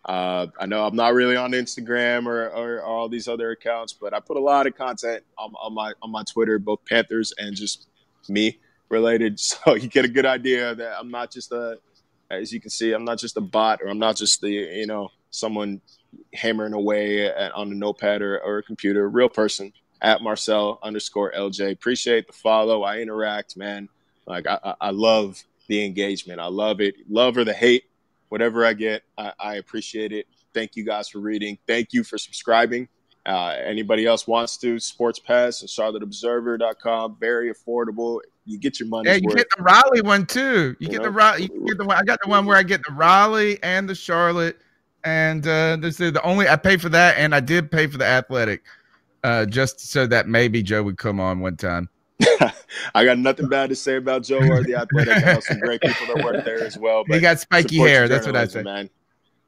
I know I'm not really on Instagram or all these other accounts, but I put a lot of content on my Twitter, both Panthers and just me related. So you get a good idea that I'm not just as you can see, I'm not just a bot, or I'm not just someone hammering away on a notepad or a computer. Real person at Marcel_LJ. Appreciate the follow. I interact, man. Like I love the engagement. I love it. Love or the hate, whatever I get, I appreciate it. Thank you guys for reading. Thank you for subscribing. Anybody else wants to, Sports Pass and CharlotteObserver.com. Very affordable. You get your money's worth. You get the Raleigh one too. You get the Raleigh. You get the one. I got the one where I get the Raleigh and the Charlotte. And this is the only I pay for that, and I did pay for the Athletic, just so that maybe Joe would come on one time. I got nothing bad to say about Joe or the Athletic. I know some great people that work there as well. But he got spiky hair. That's what I said, man.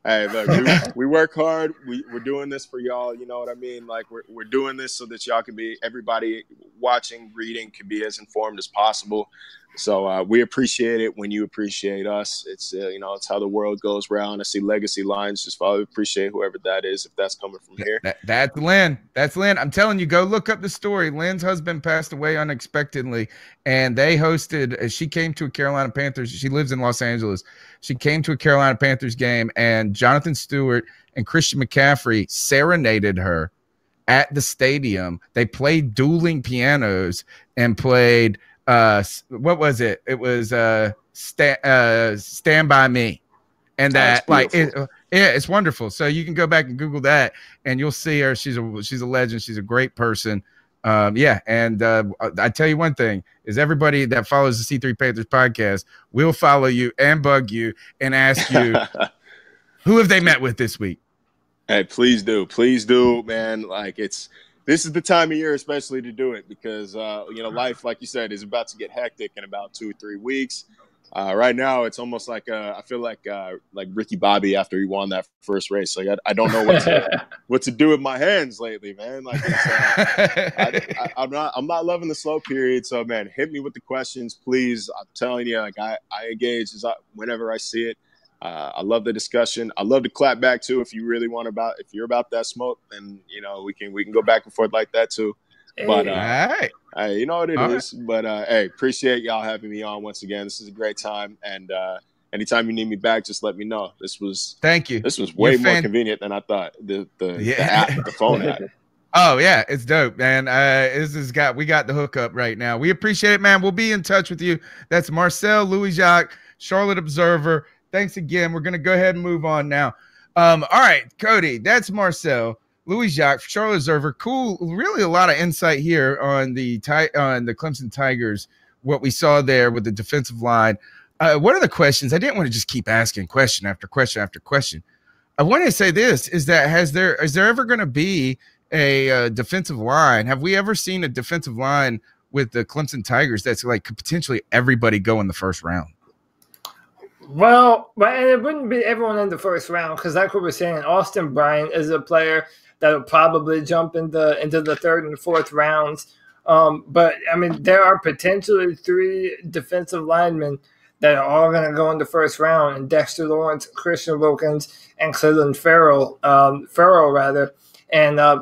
Hey, look, we work hard. We're doing this for y'all. You know what I mean? Like we're doing this so that y'all can be, everybody watching, reading, can be as informed as possible. So we appreciate it when you appreciate us. It's it's how the world goes round. I see legacy lines. Just follow, appreciate whoever that is, if that's coming from here. That's Lynn. That's Lynn. I'm telling you, go look up the story. Lynn's husband passed away unexpectedly, and they hosted. She came to a Carolina Panthers. She lives in Los Angeles. She came to a Carolina Panthers game, and Jonathan Stewart and Christian McCaffrey serenaded her at the stadium. They played dueling pianos and played. What was it? It was Stand By Me. And that, like, Yeah, it's wonderful. So you can go back and Google that, and you'll see her. She's a legend. She's a great person. Yeah, and I tell you one thing is everybody that follows the C3 Panthers podcast will follow you and bug you and ask you who have they met with this week. Hey, please do, man. Like this is the time of year, especially to do it because life, like you said, is about to get hectic in about 2 or 3 weeks. Right now, it's almost like I feel like Ricky Bobby after he won that first race. Like I don't know what to do with my hands lately, man. Like I'm not loving the slow period. So man, hit me with the questions, please. I'm telling you, like I engage whenever I see it. I love the discussion. I love to clap back too. If you're about that smoke, then we can go back and forth like that too. But right. Hey, you know what it is. Right. But hey, appreciate y'all having me on once again. This is a great time, and anytime you need me back, just let me know. Thank you. This was way more convenient than I thought. The app, the phone app. Oh yeah, it's dope, man. We got the hookup right now. We appreciate it, man. We'll be in touch with you. That's Marcel Louis-Jacques, Charlotte Observer. Thanks again. We're gonna go ahead and move on now. All right, Cody. That's Marcel Louis-Jacques, Charlotte Observer. Cool. Really a lot of insight here on the Clemson Tigers, what we saw there with the defensive line. One of the questions, I didn't want to just keep asking question after question after question. I want to say this, is that is there ever going to be a defensive line? Have we ever seen a defensive line with the Clemson Tigers that's like could potentially everybody go in the first round? Well, and it wouldn't be everyone in the first round because like what we're saying, Austin Bryant is a player that will probably jump into the third and fourth rounds. But, I mean, there are potentially 3 defensive linemen that are all going to go in the first round, and Dexter Lawrence, Christian Wilkins, and Cleveland Farrell. And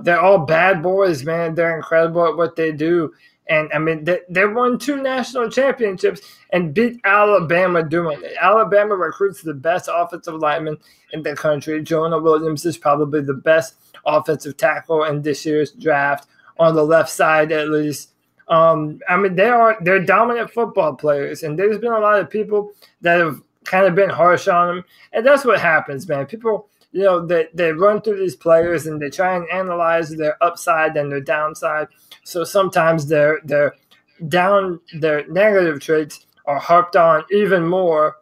they're all bad boys, man. They're incredible at what they do. And, I mean, they won 2 national championships and beat Alabama doing it. Alabama recruits the best offensive lineman in the country. Jonah Williams is probably the best offensive tackle in this year's draft, on the left side at least. I mean, they're dominant football players, and there's been a lot of people that have kind of been harsh on them. And that's what happens, man. People, they run through these players and they try and analyze their upside and their downside. So sometimes their negative traits are harped on even more.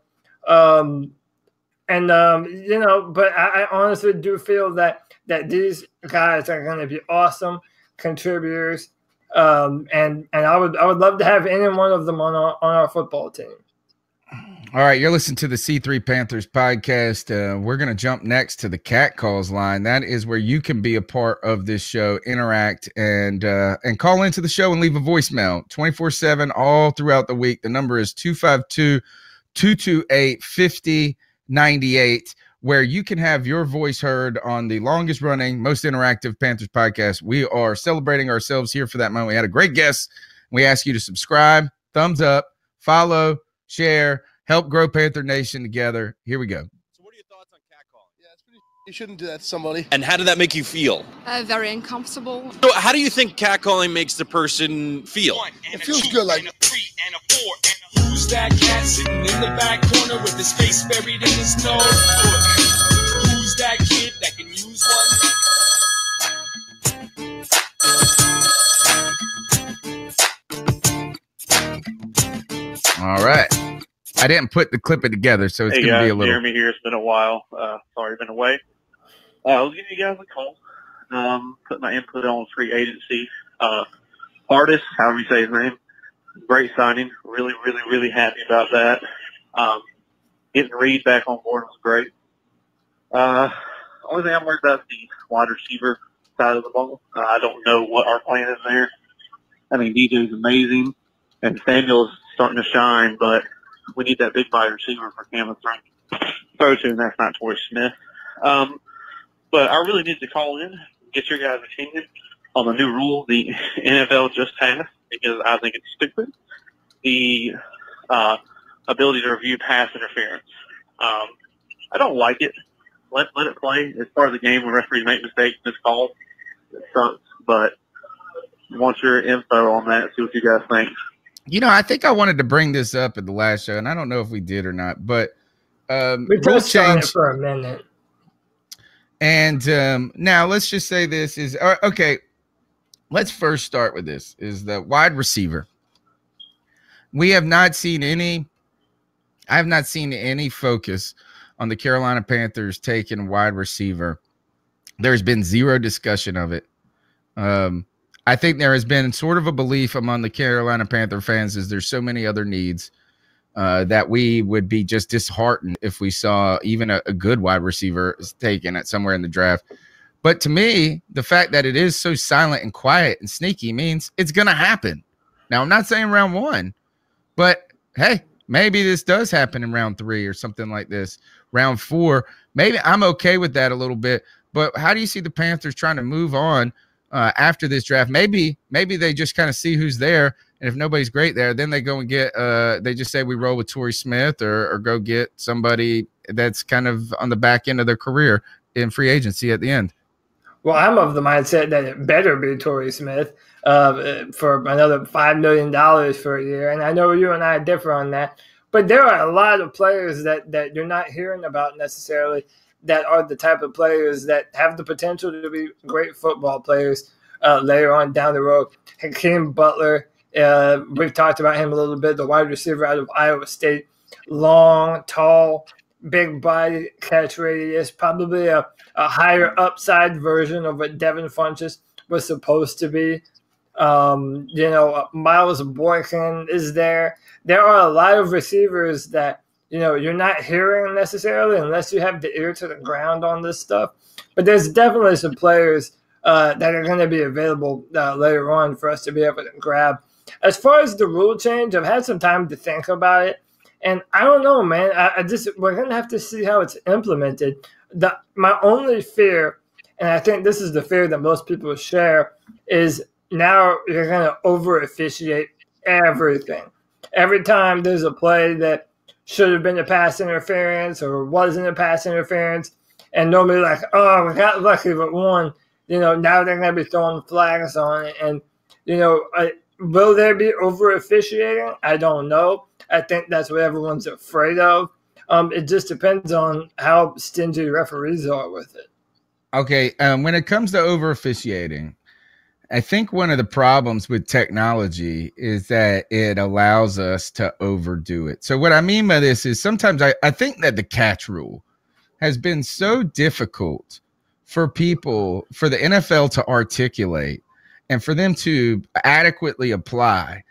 But I honestly do feel that these guys are going to be awesome contributors. And I would love to have any one of them on our football team. All right, you're listening to the C3 Panthers podcast. We're going to jump next to the Cat Calls line. That is where you can be a part of this show, interact, and call into the show and leave a voicemail 24/7 all throughout the week. The number is 252-228-5098, where you can have your voice heard on the longest running, most interactive Panthers podcast. We are celebrating ourselves here for that moment. We had a great guest. We ask you to subscribe, thumbs up, follow, share, help grow Panther Nation together. Here we go. So what are your thoughts on catcalling? Yeah, you shouldn't do that to somebody. And how did that make you feel? Very uncomfortable. So how do you think catcalling makes the person feel? It feels good, like. Who's that cat sitting in the back corner with his face buried in his nose? Who's that kid that can use one? All right. I didn't put the clip together, so it's going to be a little. Jeremy here. It's been a while. Sorry, been away. I was giving you guys a call. Put my input on free agency. Artis, however you say his name. Great signing. Really, really, really happy about that. Getting Reed back on board was great. Only thing I'm worried about is the wide receiver side of the ball. I don't know what our plan is there. I mean, DJ's amazing, and Samuel's starting to shine, but we need that big wide receiver for Cam to throw to, and that's not Torrey Smith. But I really need to call in, get your guys' opinion on the new rule the NFL just passed, because I think it's stupid. The ability to review pass interference. I don't like it. Let it play. It's part of the game when referees make mistakes and it's called. It sucks, but I want your info on that, see what you guys think. I think I wanted to bring this up at the last show, and I don't know if we did or not, but we touched on it for a minute. And now let's just say this is okay. Let's first start with this: is the wide receiver. We have not seen any. I have not seen any focus on the Carolina Panthers taking wide receiver. There's been zero discussion of it. I think there has been sort of a belief among the Carolina Panther fans is there's so many other needs that we would be just disheartened if we saw even a good wide receiver taken at somewhere in the draft. But to me, the fact that it is so silent and quiet and sneaky means it's going to happen. Now, I'm not saying round 1, but hey, maybe this does happen in round 3 or something like this. Round 4, maybe I'm okay with that a little bit. But how do you see the Panthers trying to move on after this draft? Maybe they just kind of see who's there, and if nobody's great there, then they go and get they just say we roll with Torrey Smith or go get somebody that's kind of on the back end of their career in free agency at the end. Well, I'm of the mindset that it better be Torrey Smith for another $5 million for a year. And I know you and I differ on that. But there are a lot of players that you're not hearing about necessarily that are the type of players that have the potential to be great football players later on down the road. Hakeem Butler, we've talked about him a little bit, the wide receiver out of Iowa State. Long, tall, big body, catch radius, probably a higher upside version of what Devin Funchess was supposed to be. Miles Boykin is there. There are a lot of receivers that, you're not hearing necessarily unless you have the ear to the ground on this stuff. But there's definitely some players that are going to be available later on for us to be able to grab. As far as the rule change, I've had some time to think about it. And I don't know, man. We're going to have to see how it's implemented. My only fear, and I think this is the fear that most people share, is now you're going to over-officiate everything. Every time there's a play that should have been a pass interference or wasn't a pass interference, and nobody like, oh, we got lucky but one, now they're going to be throwing flags on it. And, will there be over-officiating? I don't know. I think that's what everyone's afraid of. It just depends on how stingy referees are with it. Okay, when it comes to over-officiating, I think one of the problems with technology is that it allows us to overdo it. So what I mean by this is sometimes I think that the catch rule has been so difficult for people, for the NFL to articulate and for them to adequately apply.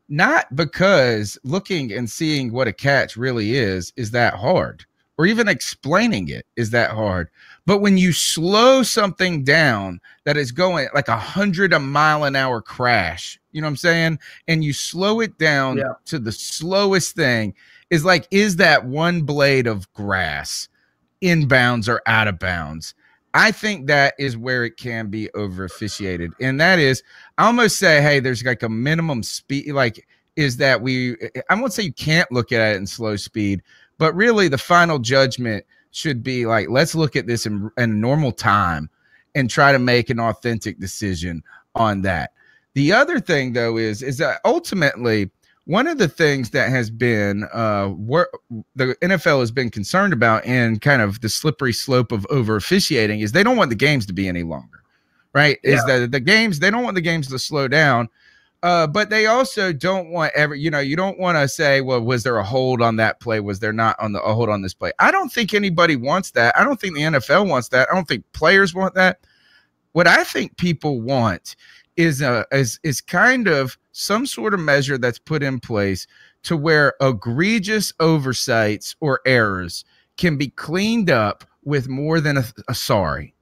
Not because looking and seeing what a catch really is that hard, or even explaining it is that hard. But when you slow something down that is going like 100 mile an hour crash, you know what I'm saying? And you slow it down to the slowest thing is like, is that one blade of grass inbounds or out of bounds? I think that is where it can be over officiated. And that is, I almost say, hey, there's like a minimum speed, like is that I won't say you can't look at it in slow speed, but really the final judgment should be like, let's look at this in normal time and try to make an authentic decision on that. The other thing though is that ultimately one of the things that has been the NFL has been concerned about in kind of the slippery slope of over officiating is they don't want the games to be any longer, right? Yeah. Is that the games, they don't want the games to slow down, but they also don't want you don't want to say, well, was there a hold on that play? Was there not a hold on this play? I don't think anybody wants that. I don't think the NFL wants that. I don't think players want that. What I think people want is kind of some sort of measure that's put in place to where egregious oversights or errors can be cleaned up with more than a sorry.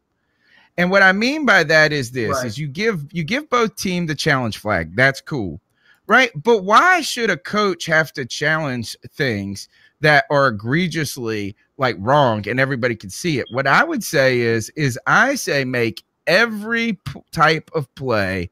And what I mean by that is this, right, is you give both teams the challenge flag. That's cool, right? But why should a coach have to challenge things that are egregiously like wrong and everybody can see it? What I would say is I say make every type of play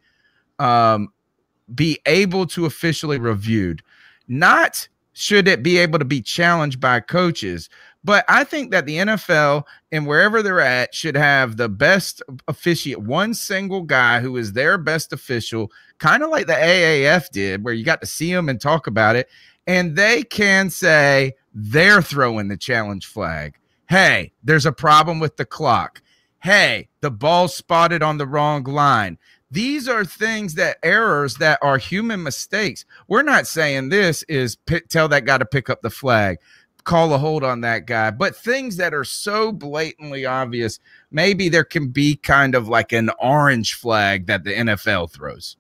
be able to officially reviewed. Not should it be able to be challenged by coaches, but I think that the NFL and wherever they're at should have the best officiate, one single guy who is their best official, kind of like the AAF did, where you got to see them and talk about it, and they can say they're throwing the challenge flag. Hey, there's a problem with the clock. hey, the ball spotted on the wrong line. These are things errors that are human mistakes. We're not saying this is tell that guy to pick up the flag, call a hold on that guy, but things that are so blatantly obvious, maybe there can be kind of like an orange flag that the NFL throws.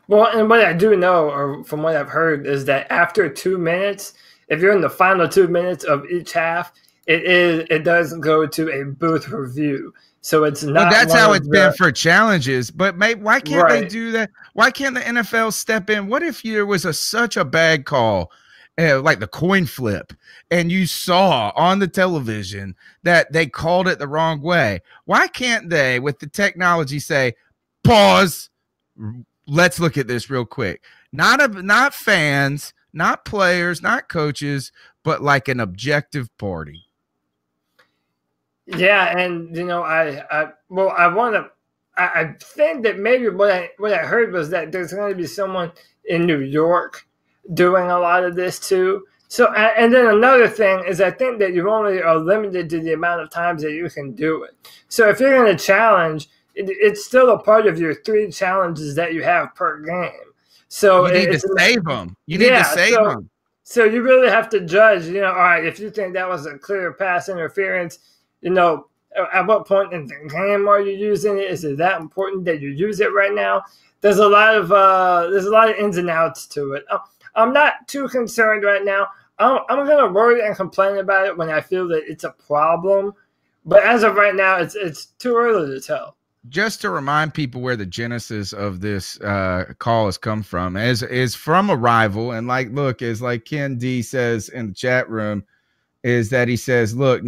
Well, and what I do know, or from what I've heard, is that after 2 minutes, if you're in the final 2 minutes of each half, it does go to a booth review. So it's not. Well, that's how it's been for challenges. But why can't they do that? Why can't the NFL step in? What if there was such a bad call, like the coin flip, and you saw on the television that they called it the wrong way? Why can't they, with the technology, say, pause, let's look at this real quick? Not fans, not players, not coaches, but like an objective party. Yeah, and I think that maybe what I heard was that there's going to be someone in New York doing a lot of this too. So, and then another thing is, I think that you only are limited to the amount of times that you can do it. So if you're going to challenge, it's still a part of your 3 challenges that you have per game. So you need to save them. You need to save them. So you really have to judge, all right, if you think that was a clear pass interference, at what point in the game are you using it? Is it that important that you use it right now? There's a lot of ins and outs to it. I'm not too concerned right now. I'm going to worry and complain about it when I feel that it's a problem. But as of right now, it's too early to tell. Just to remind people where the genesis of this call has come from, is from a rival. And look, as Ken D says in the chat room, is that he says, look,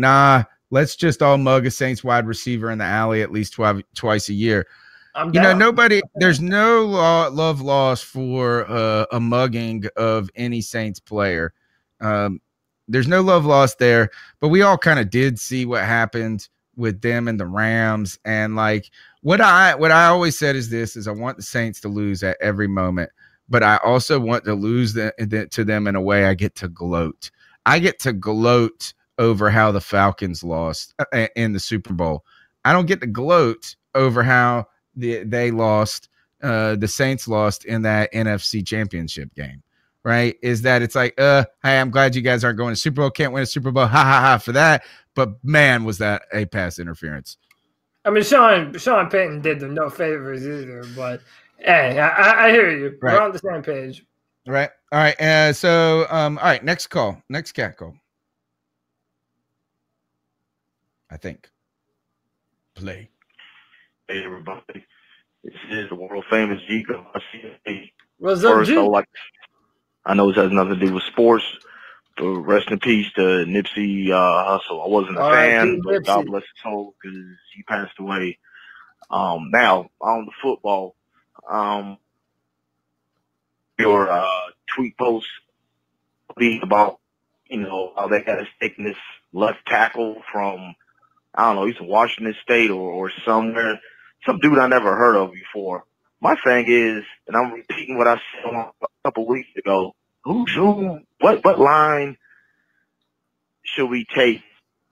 let's just all mug a Saints wide receiver in the alley at least twice a year. There's no love lost for a mugging of any Saints player. There's no love lost there, but we all kind of did see what happened with them and the Rams. And what I always said is I want the Saints to lose at every moment, but I also want to lose to them in a way I get to gloat. I get to gloat over how the Falcons lost in the Super Bowl. I don't get to gloat over how they lost, the Saints lost in that NFC Championship game, right? Is that it's like, hey, I'm glad you guys aren't going to Super Bowl, can't win a Super Bowl, ha ha ha for that. But man, was that a pass interference? I mean, Sean Payton did them no favors either, but hey, I hear you. Right. We're on the same page. Right. All right. All right, next cat call. I think. Play. Hey, everybody. This is the world famous Gigo. What's up, G? I know this has nothing to do with sports, but rest in peace to Nipsey Hussle. I wasn't a fan, but God bless his soul because he passed away. Now, on the football, your tweet post being about, how they got us taking this left tackle from, I don't know, he's in Washington State or somewhere. Some dude I never heard of before. My thing is, and I'm repeating what I said a couple weeks ago, what line should we take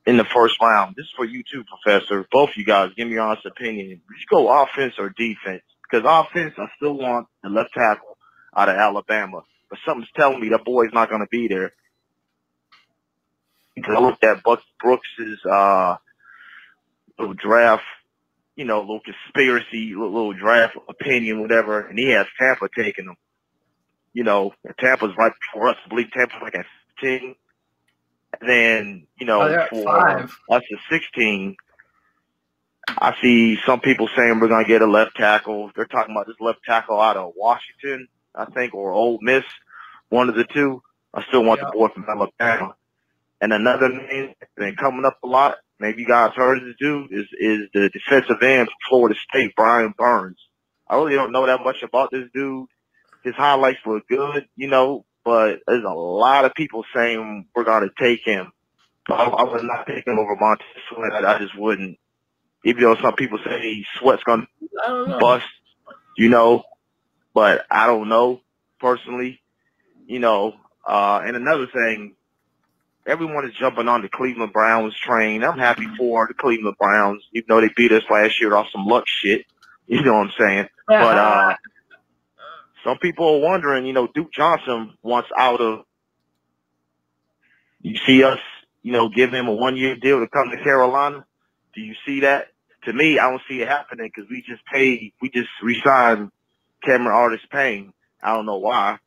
in the first round? This is for you too, Professor. Both of you guys, give me your honest opinion. Would you go offense or defense? Because offense, I still want the left tackle out of Alabama. But something's telling me that boy's not going to be there. Because I looked at Buck Brooks's little draft, little conspiracy, little draft opinion, whatever, and he has Tampa taking him. Tampa's right before us. I believe Tampa's like at 15. And then, for 5. us at 16, I see some people saying we're going to get a left tackle. They're talking about this left tackle out of Washington, I think, or Ole Miss, one of the two. I still want the boy from Alabama. And another name that's been coming up a lot, maybe you guys heard of this dude, is the defensive end from Florida State, Brian Burns. I really don't know that much about this dude. His highlights look good, but there's a lot of people saying we're going to take him. I would not take him over Montez Sweat. I just wouldn't. Even though some people say Sweat's going to bust, but I don't know personally, and another thing, everyone is jumping on the Cleveland Browns train. I'm happy for the Cleveland Browns, even though they beat us last year off some luck shit. You know what I'm saying? But some people are wondering, you know, Duke Johnson wants out of. You see us, you know, give him a 1-year deal to come to Carolina. Do you see that? To me, I don't see it happening because we just re-signed Cameron Artis-Payne. I don't know why.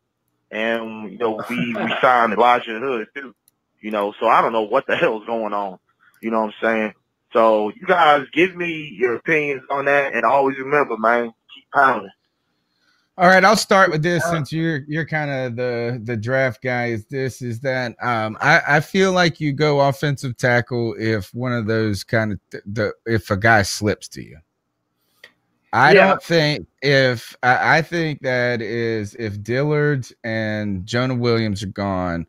And, you know, we signed Elijah Hood too. You know, so I don't know what the hell's going on. You know what I'm saying? So you guys give me your opinions on that, and always remember, man, keep pounding. All right, I'll start with this since you're kind of the draft guy. Is that I feel like you go offensive tackle if one of those kind of if a guy slips to you. I don't think I think that is if Dillard and Jonah Williams are gone.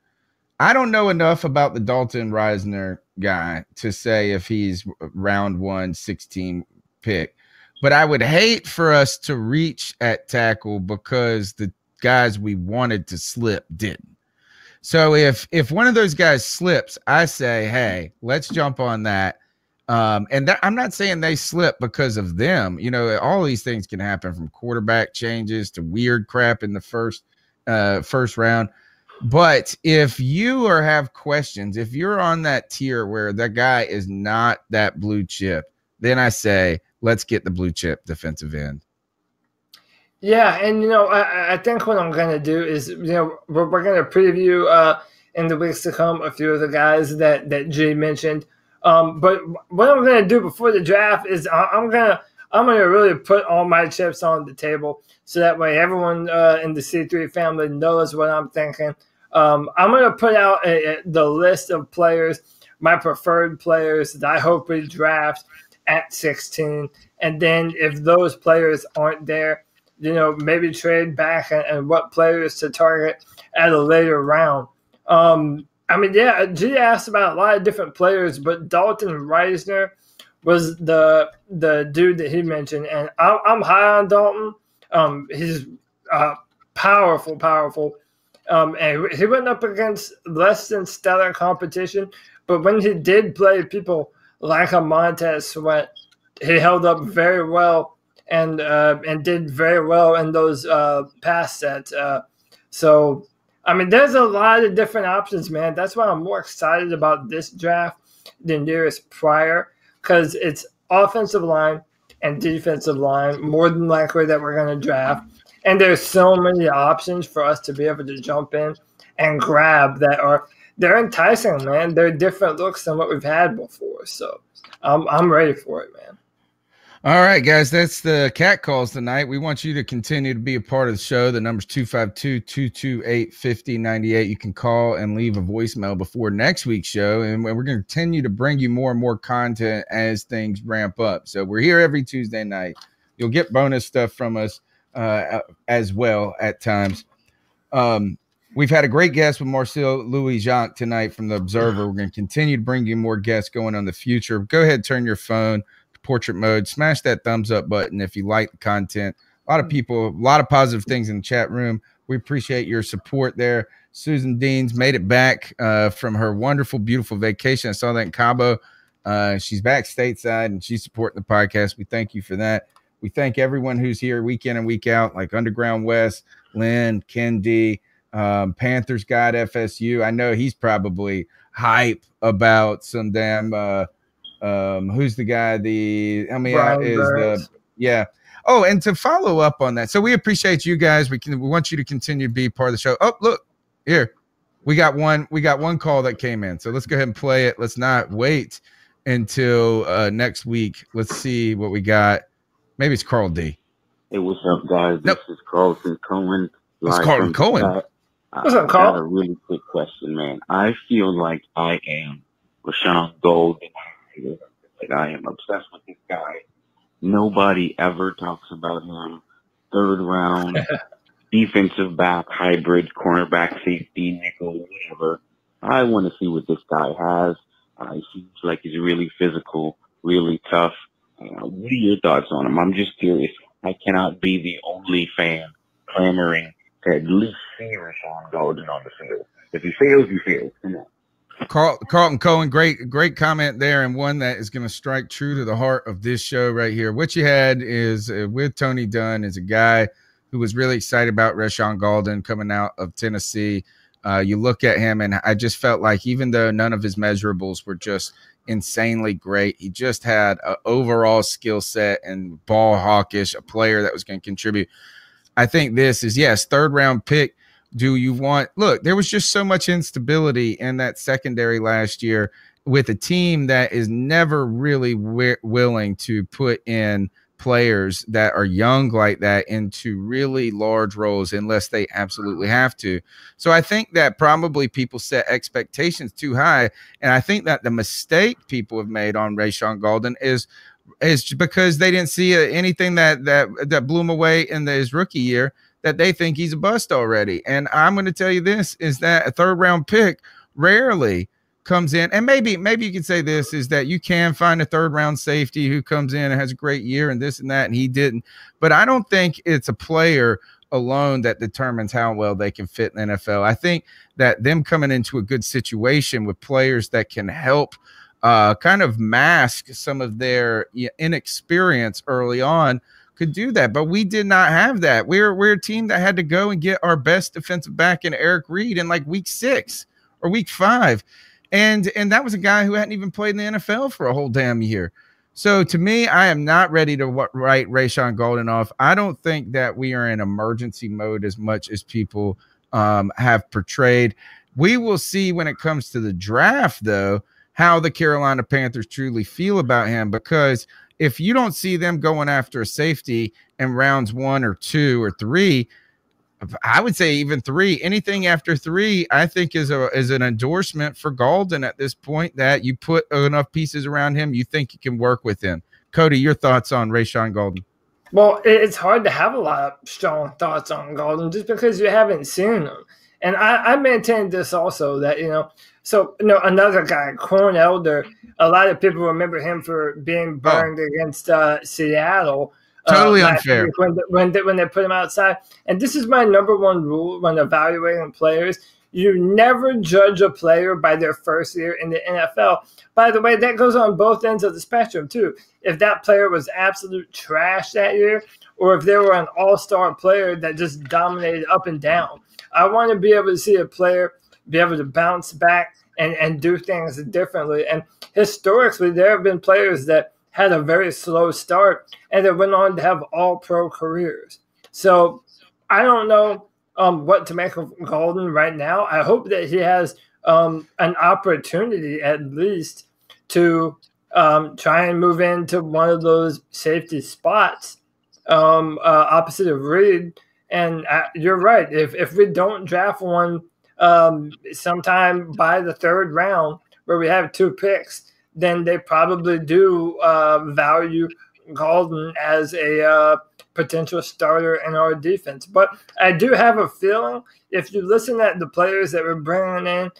I don't know enough about the Dalton Risner guy to say if he's round 1, 16 pick. But I would hate for us to reach at tackle because the guys we wanted to slip didn't. So if one of those guys slips, I say, hey, let's jump on that. And that, I'm not saying they slip because of them. You know, all these things can happen from quarterback changes to weird crap in the first round. But if you have questions, if you're on that tier where that guy is not that blue chip, then I say, let's get the blue chip defensive end. Yeah, and, you know, I think what I'm going to do is, you know, we're going to preview in the weeks to come a few of the guys that G mentioned. But what I'm going to do before the draft is I'm going to really put all my chips on the table so that way everyone in the C3 family knows what I'm thinking. I'm going to put out the list of players, my preferred players that I hope we draft at 16. And then if those players aren't there, you know, maybe trade back and what players to target at a later round. I mean, yeah, G asked about a lot of different players, but Dalton Risner was the dude that he mentioned. And I'm high on Dalton. He's powerful. And he went up against less than stellar competition. But when he did play people like a Montez Sweat, he held up very well and did very well in those pass sets. So, I mean, there's a lot of different options, man. That's why I'm more excited about this draft than years prior, because it's offensive line and defensive line more than likely that we're going to draft. And there's so many options for us to be able to jump in and grab they're enticing, man. They're different looks than what we've had before. So I'm ready for it, man. All right, guys, that's the cat calls tonight. We want you to continue to be a part of the show. The number's 252-228-5098. You can call and leave a voicemail before next week's show, and we're going to continue to bring you more and more content as things ramp up. So we're here every Tuesday night. You'll get bonus stuff from us as well at times. We've had a great guest with Marcel Louis-Jacques tonight from The Observer. We're going to continue to bring you more guests going on the future. Go ahead, turn your phone to portrait mode. Smash that thumbs up button if you like the content. A lot of people, a lot of positive things in the chat room. We appreciate your support there. Susan Deans made it back from her wonderful, beautiful vacation. I saw that in Cabo. She's back stateside, and she's supporting the podcast. We thank you for that. We thank everyone who's here week in and week out, like Underground West, Lynn, Ken D, Panthers guy at FSU. I know he's probably hype about some damn who's the guy? Yeah. Oh, and to follow up on that, so we appreciate you guys. We want you to continue to be part of the show. Oh, look here, we got one call that came in. So let's go ahead and play it. Let's not wait until next week. Let's see what we got. Maybe it's Carl D. Hey, what's up, guys? This is Carlton Cohen. It's Carlton Cohen. What's up, Carl? I got a really quick question, man. I feel like I am Rashawn Golden. Like, I am obsessed with this guy. Nobody ever talks about him. Third round, defensive back, hybrid, cornerback, safety, nickel, whatever. I want to see what this guy has. He seems like he's really physical, really tough. What are your thoughts on him? I'm just curious. I cannot be the only fan clamoring to at least see Rashawn Golden on the field. If he fails, he fails. Come on. Carlton Cohen, great comment there, and one that is going to strike true to the heart of this show right here. What you had is with Tony Dunn is a guy who was really excited about Rashawn Golden coming out of Tennessee. You look at him, and I just felt like even though none of his measurables were just insanely great, he just had an overall skill set and ball hawkish, a player that was going to contribute. I think this is, yes, third-round pick. Do you want – look, there was just so much instability in that secondary last year with a team that is never really willing to put in players that are young like that into really large roles unless they absolutely have to. So I think that probably people set expectations too high, and I think that the mistake people have made on Rashawn Golden is because they didn't see anything that blew him away in his rookie year, that they think he's a bust already. And I'm going to tell you this, is that a third-round pick rarely comes in, and maybe you can say this, is that you can find a third-round safety who comes in and has a great year and this and that, and he didn't. But I don't think it's a player alone that determines how well they can fit in the NFL. I think that them coming into a good situation with players that can help kind of mask some of their inexperience early on could do that, but we did not have that. We're a team that had to go and get our best defensive back in Eric Reed in like week 6 or week 5, and that was a guy who hadn't even played in the NFL for a whole damn year. So to me, I am not ready to write Rashawn Golden off. I don't think that we are in emergency mode as much as people have portrayed. We will see when it comes to the draft, though, how the Carolina Panthers truly feel about him, because if you don't see them going after a safety in rounds 1 or 2 or 3, I would say even 3, anything after 3, I think is an endorsement for Golden at this point, that you put enough pieces around him, you think you can work with him. Cody, your thoughts on Rashawn Golden? Well, it's hard to have a lot of strong thoughts on Golden just because you haven't seen him. And I maintain this also, that, another guy, Corn Elder, a lot of people remember him for being burned against Seattle. Totally unfair. When they put him outside. And this is my number one rule when evaluating players. You never judge a player by their first year in the NFL. By the way, that goes on both ends of the spectrum, too. If that player was absolute trash that year, or if they were an all-star player that just dominated up and down. I want to be able to see a player be able to bounce back and do things differently. And historically, there have been players that had a very slow start and that went on to have all-pro careers. So I don't know what to make of Golden right now. I hope that he has an opportunity at least to try and move into one of those safety spots opposite of Reed. And you're right. If we don't draft one sometime by the 3rd round where we have 2 picks, then they probably do value Golden as a potential starter in our defense. But I do have a feeling, if you listen at the players that we're bringing in,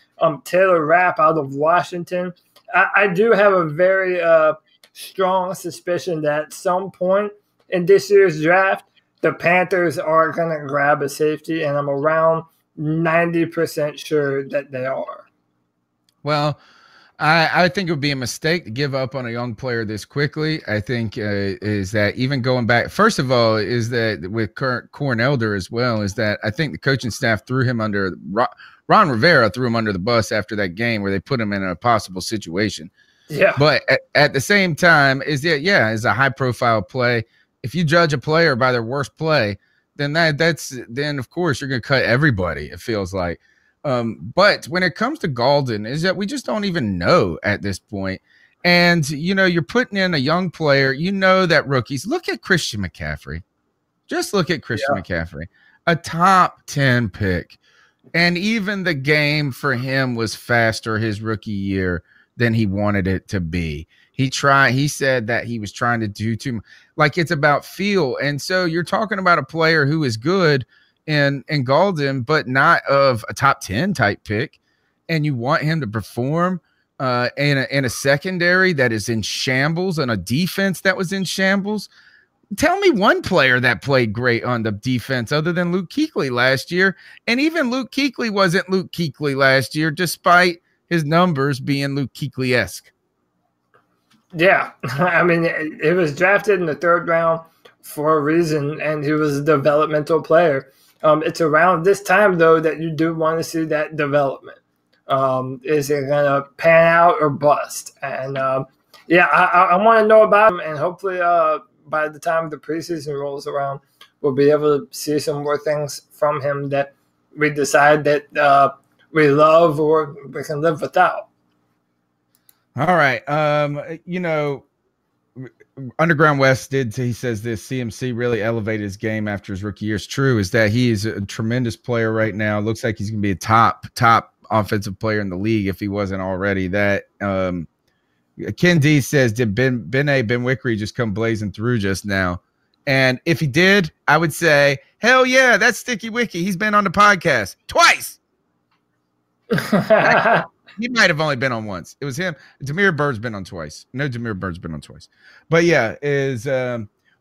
Taylor Rapp out of Washington, I do have a very strong suspicion that at some point in this year's draft, the Panthers are going to grab a safety, and I'm around 90% sure that they are. Well, I think it would be a mistake to give up on a young player this quickly. I think is that even going back, first of all, is that with Corn Elder as well, is that I think the coaching staff threw him under – Ron Rivera threw him under the bus after that game where they put him in a possible situation. Yeah. But at the same time, is a high-profile play. If you judge a player by their worst play, then then of course you're going to cut everybody, it feels like. But when it comes to Golden, is that we just don't even know at this point. And, you're putting in a young player, that rookies. Look at Christian McCaffrey. Just look at Christian McCaffrey, a top 10 pick. And even the game for him was faster his rookie year than he wanted it to be. He said that he was trying to do too much. Like, it's about feel. And so you're talking about a player who is good in Golden, but not of a top 10 type pick. And you want him to perform in a secondary that is in shambles and a defense that was in shambles. Tell me one player that played great on the defense other than Luke Kuechly last year. And even Luke Kuechly wasn't Luke Kuechly last year, despite his numbers being Luke Kuechly-esque. Yeah, I mean, it was drafted in the 3rd round for a reason, and he was a developmental player. It's around this time, though, that you do want to see that development. Is it going to pan out or bust? And, I want to know about him, and hopefully by the time the preseason rolls around, we'll be able to see some more things from him that we decide that we love or we can live without. All right. Underground West he says this, CMC really elevated his game after his rookie year. It's true, is that he is a tremendous player right now. Looks like he's going to be a top offensive player in the league if he wasn't already. That Ken D says, did Ben Wickery just come blazing through just now? And if he did, I would say, hell yeah, that's Sticky Wicky. He's been on the podcast twice. He might have only been on once. It was him. Demir Bird's been on twice. No, Demir Bird's been on twice. But yeah,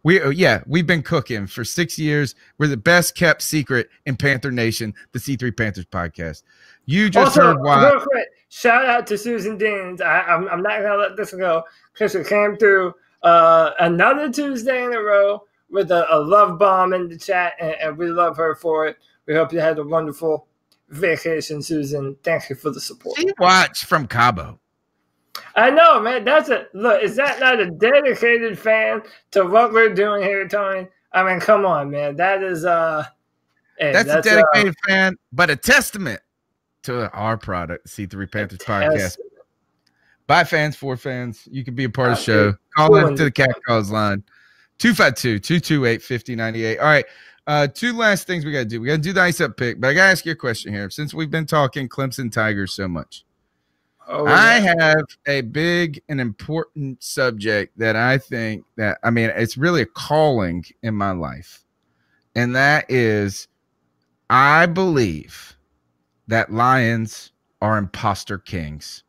we've been cooking for 6 years. We're the best kept secret in Panther Nation, the C3 Panthers podcast. You just heard why. Real quick, shout out to Susan Deans. I'm not gonna let this go because she came through another Tuesday in a row with a love bomb in the chat, and we love her for it. We hope you had a wonderful vacation, Susan. Thank you for the support. She watched from Cabo. I know, man. Look. Is that not a dedicated fan to what we're doing here, Tony? I mean, come on, man. That is that's a dedicated fan, but a testament to our product, C3 Panthers podcast. By fans, for fans. You can be a part of the show. Call in to the Cat Calls line, 252-228-5098. All right. 2 last things we got to do. We got to do the ice up pick, but I got to ask you a question here. Since we've been talking Clemson Tigers so much, I have a big and important subject that I think that, I mean, it's really a calling in my life. And that is, I believe that lions are imposter kings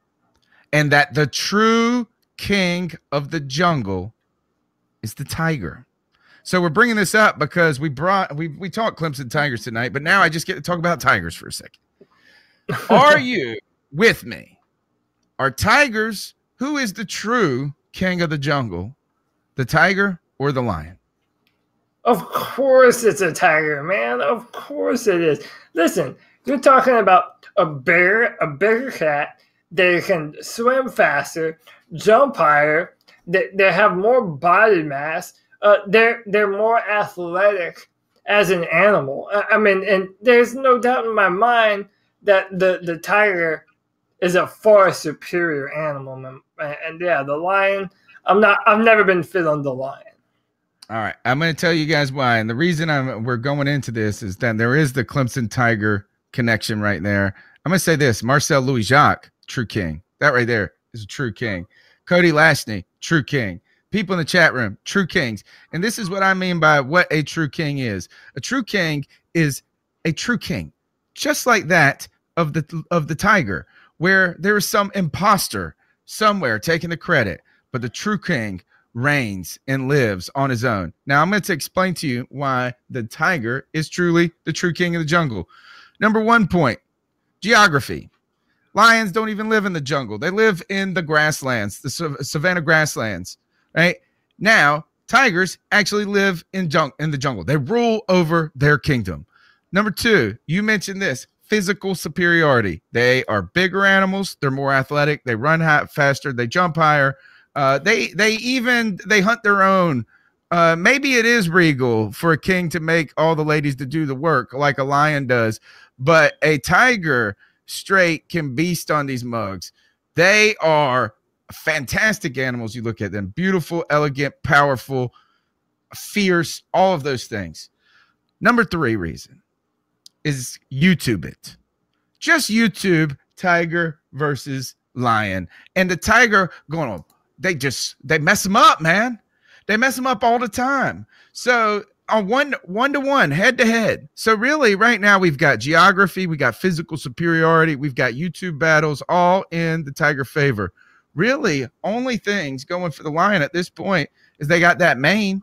and that the true king of the jungle is the tiger. So we're bringing this up because we talked Clemson Tigers tonight, but now I just get to talk about Tigers for a second. Are you with me? Are Tigers, who is the true king of the jungle, the tiger or the lion? Of course it's a tiger, man. Of course it is. Listen, you're talking about a bigger cat. They can swim faster, jump higher. They have more body mass. They're more athletic as an animal. I mean, and there's no doubt in my mind that the tiger is a far superior animal. And yeah, the lion, I've never been fit on the lion. All right, I'm going to tell you guys why. And the reason we're going into this is that there is the Clemson Tiger connection right there. I'm going to say this, Marcel Louis-Jacques, true king. That right there is a true king. Cody Lashney, true king. People in the chat room, true kings. And this is what I mean by what a true king is. A true king is a true king, just like that of the tiger, where there is some imposter somewhere taking the credit, but the true king reigns and lives on his own. Now, I'm going to explain to you why the tiger is truly the true king of the jungle. Number 1 point, geography. Lions don't even live in the jungle. They live in the grasslands, the savanna grasslands. Right now, tigers actually live in the jungle. They rule over their kingdom. Number 2, you mentioned this, physical superiority. They are bigger animals. They're more athletic. They run faster. They jump higher. They hunt their own. Maybe it is regal for a king to make all the ladies to do the work like a lion does, but a tiger straight can beast on these mugs. They are fantastic animals. You look at them, beautiful, elegant, powerful, fierce, all of those things. Number 3 reason is YouTube it. Just YouTube tiger versus lion. And the tiger going on, they mess them up, man. They mess them up all the time. So on one to one, head to head. So really right now we've got geography, we got physical superiority, we've got YouTube battles all in the tiger favor. Really, only things going for the lion at this point is they got that mane,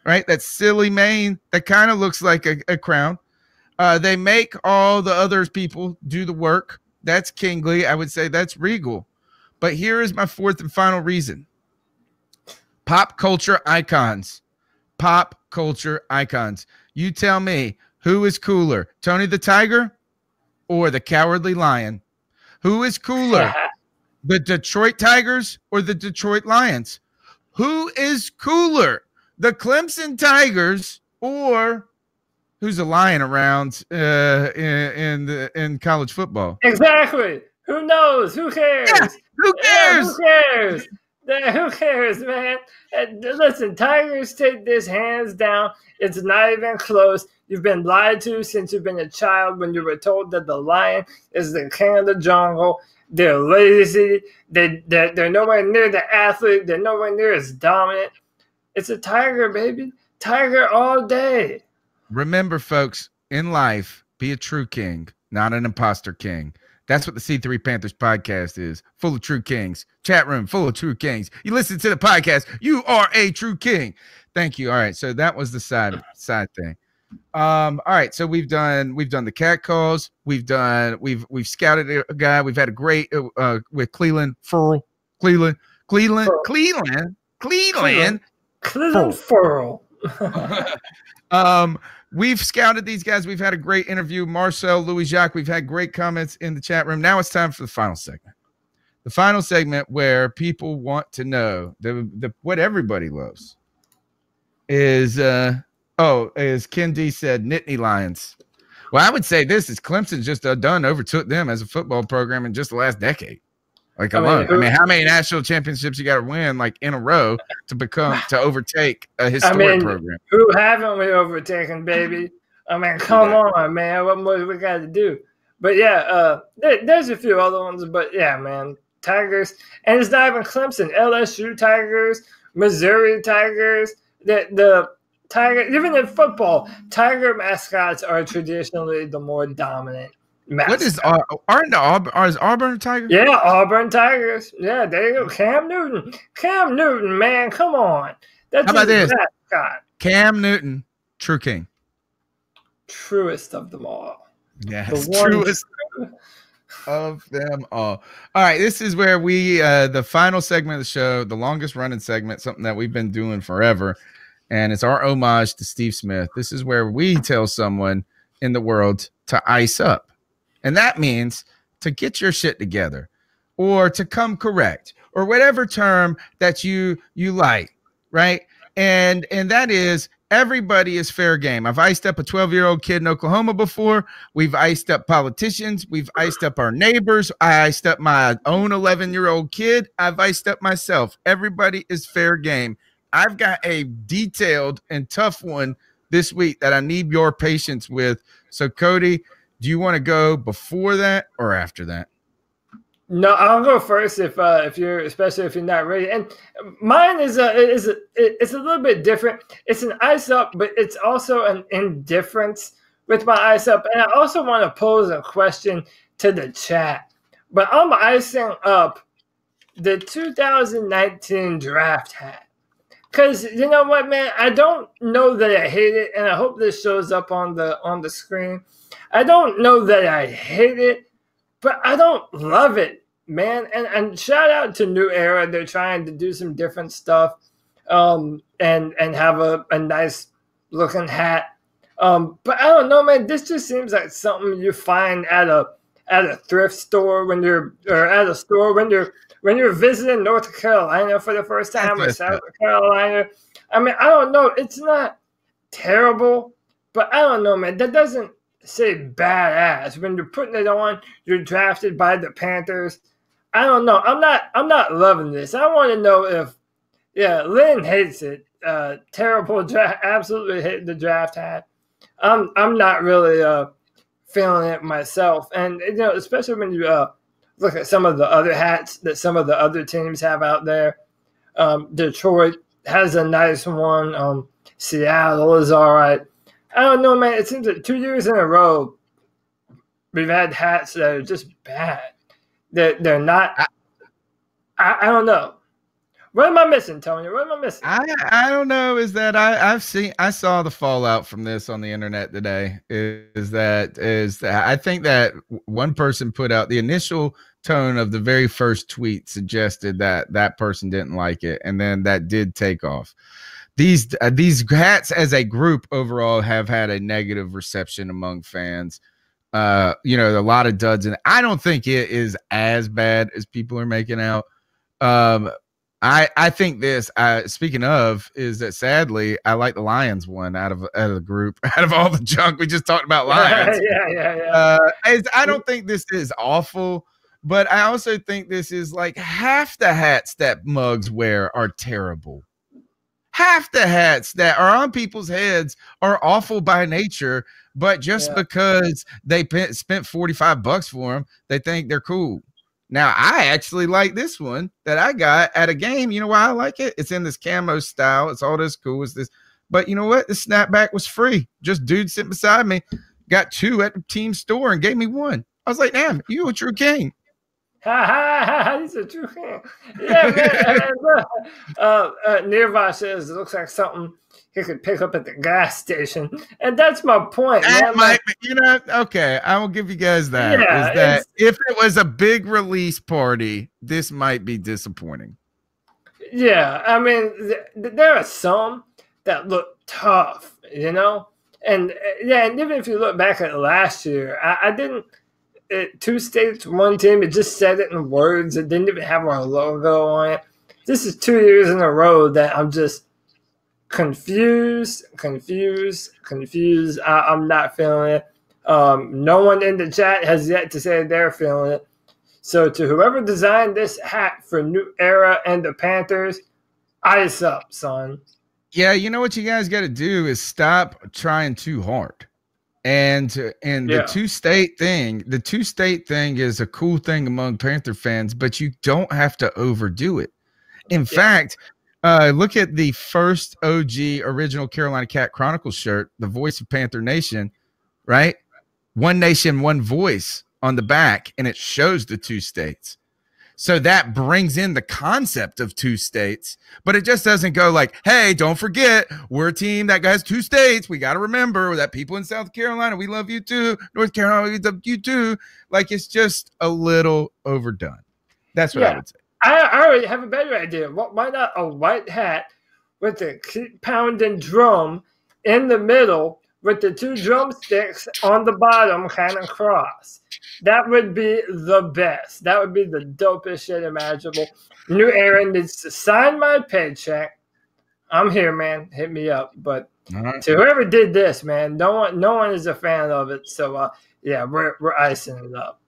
right? That silly mane that kind of looks like a crown. They make all the other people do the work. That's kingly. I would say that's regal. But here is my fourth and final reason. Pop culture icons. Pop culture icons. You tell me, who is cooler, Tony the Tiger or the Cowardly Lion? Who is cooler, the Detroit Tigers or the Detroit Lions? Who is cooler, the Clemson Tigers or who's a lion around in college football? Exactly. Who knows? Who cares? Yeah, who cares? Yeah, who cares? Who cares, man? Listen, Tigers take this hands down. It's not even close. You've been lied to since you've been a child when you were told that the lion is the king of the jungle. They're lazy. They're nowhere near the athlete. They're nowhere near as dominant. It's a tiger, baby. Tiger all day. Remember, folks, in life, be a true king, not an imposter king. That's what the C3 Panthers podcast is, full of true kings. Chat room full of true kings. You listen to the podcast, you are a true king. Thank you. All right, so that was the side thing. All right, so we've done the cat calls. We've scouted a guy. We've had a great with Cleveland Furl. We've scouted these guys. We've had a great interview. Marcel Louis-Jacques. We've had great comments in the chat room. Now it's time for the final segment. The final segment where people want to know what everybody loves is as Ken D said, Nittany Lions. Well, I would say this is Clemson just overtook them as a football program in just the last decade. Like, alone. I mean, how many national championships you got to win like in a row to overtake a historic program? Who haven't we overtaken, baby? I mean, come on, man. What more do we got to do? But yeah, there's a few other ones. But yeah, man, Tigers, and it's not even Clemson. LSU Tigers, Missouri Tigers, the Tiger. Even in football, Tiger mascots are traditionally the more dominant. What is Auburn Tigers? Yeah, Auburn Tigers. Yeah, there you go. Cam Newton, man, come on. That's How about this? Mascot. Cam Newton, true king. Truest of them all. Yes, truest of them all. All right, this is where we the final segment of the show, the longest running segment, something that we've been doing forever, and it's our homage to Steve Smith. This is where we tell someone in the world to ice up. And that means to get your shit together or to come correct or whatever term that you like, right? And that is everybody is fair game. I've iced up a 12-year-old kid in Oklahoma before. We've iced up politicians. We've iced up our neighbors. I iced up my own 11-year-old kid. I've iced up myself. Everybody is fair game. I've got a detailed and tough one this week that I need your patience with. So, Cody, do you want to go before that or after that? No, I'll go first especially if you're not ready. And mine it's a little bit different. It's an ice up, but it's also an indifference with my ice up. And I also want to pose a question to the chat. But I'm icing up the 2019 draft hat. Because you know what, man? I don't know that I hate it, and I hope this shows up on the screen. I don't know that I hate it, but I don't love it, man. And shout out to New Era. They're trying to do some different stuff and have a nice looking hat. But I don't know, man. This just seems like something you find at a thrift store when you're visiting North Carolina for the first time or South Carolina. I mean, I don't know. It's not terrible, but I don't know, man. That doesn't say badass. When you're putting it on, you're drafted by the Panthers. I don't know. I'm not loving this. I want to know if Lynn hates it. Terrible draft. Absolutely hate the draft hat. I'm not really feeling it myself. And especially when you look at some of the other hats that some of the other teams have out there. Detroit has a nice one. Seattle is all right. I don't know, man. It seems like 2 years in a row we've had hats that are just bad. They're not. I don't know. What am I missing, Tony? What am I missing? I don't know. Is that I saw the fallout from this on the internet today. Is that I think that one person put out the initial tone of the very first tweet suggested that that person didn't like it, and then that did take off. These hats as a group overall have had a negative reception among fans. A lot of duds, and I don't think it is as bad as people are making out. I think this, speaking of, is that sadly I like the Lions one out of the group, out of all the junk we just talked about. Lions. Yeah. I don't think this is awful, but I also think this is like half the hats that mugs wear are terrible. Half the hats that are on people's heads are awful by nature, but just because they spent $45 for them, they think they're cool. Now, I actually like this one that I got at a game. You know why I like it? It's in this camo style. It's all this cool as this. But you know what? The snapback was free. Just dude sitting beside me got 2 at the team store and gave me 1. I was like, damn, you a true king. He's a true king. Yeah, man. Nirva says it looks like something he could pick up at the gas station. And that's my point. That might be, okay, I will give you guys that. Yeah, is that if it was a big release party, this might be disappointing. Yeah, I mean, there are some that look tough, And and even if you look back at last year, I didn't. 2 states, 1 team. It just said it in words. It didn't even have our logo on it. This is 2 years in a row that I'm just confused. I'm not feeling it. No one in the chat has yet to say they're feeling it. So to whoever designed this hat for New Era and the Panthers, ice up, son. Yeah, you know what you guys got to do is stop trying too hard. And the 2-state thing is a cool thing among Panther fans, but you don't have to overdo it. In fact, look at the first OG original Carolina Cat Chronicles shirt, the voice of Panther Nation, right? One nation, one voice on the back, and it shows the 2 states. So that brings in the concept of 2 states, but it just doesn't go like, hey, don't forget, we're a team that has 2 states. We got to remember that people in South Carolina, we love you too. North Carolina, we love you too. Like, it's just a little overdone. That's what I would say. I already have a better idea. Why not a white hat with a pounding drum in the middle with the 2 drumsticks on the bottom kind of cross? That would be the best. That would be the dopest shit imaginable. New Era needs to sign my paycheck. I'm here, man. Hit me up. But to whoever did this, man, no one is a fan of it. So we're icing it up.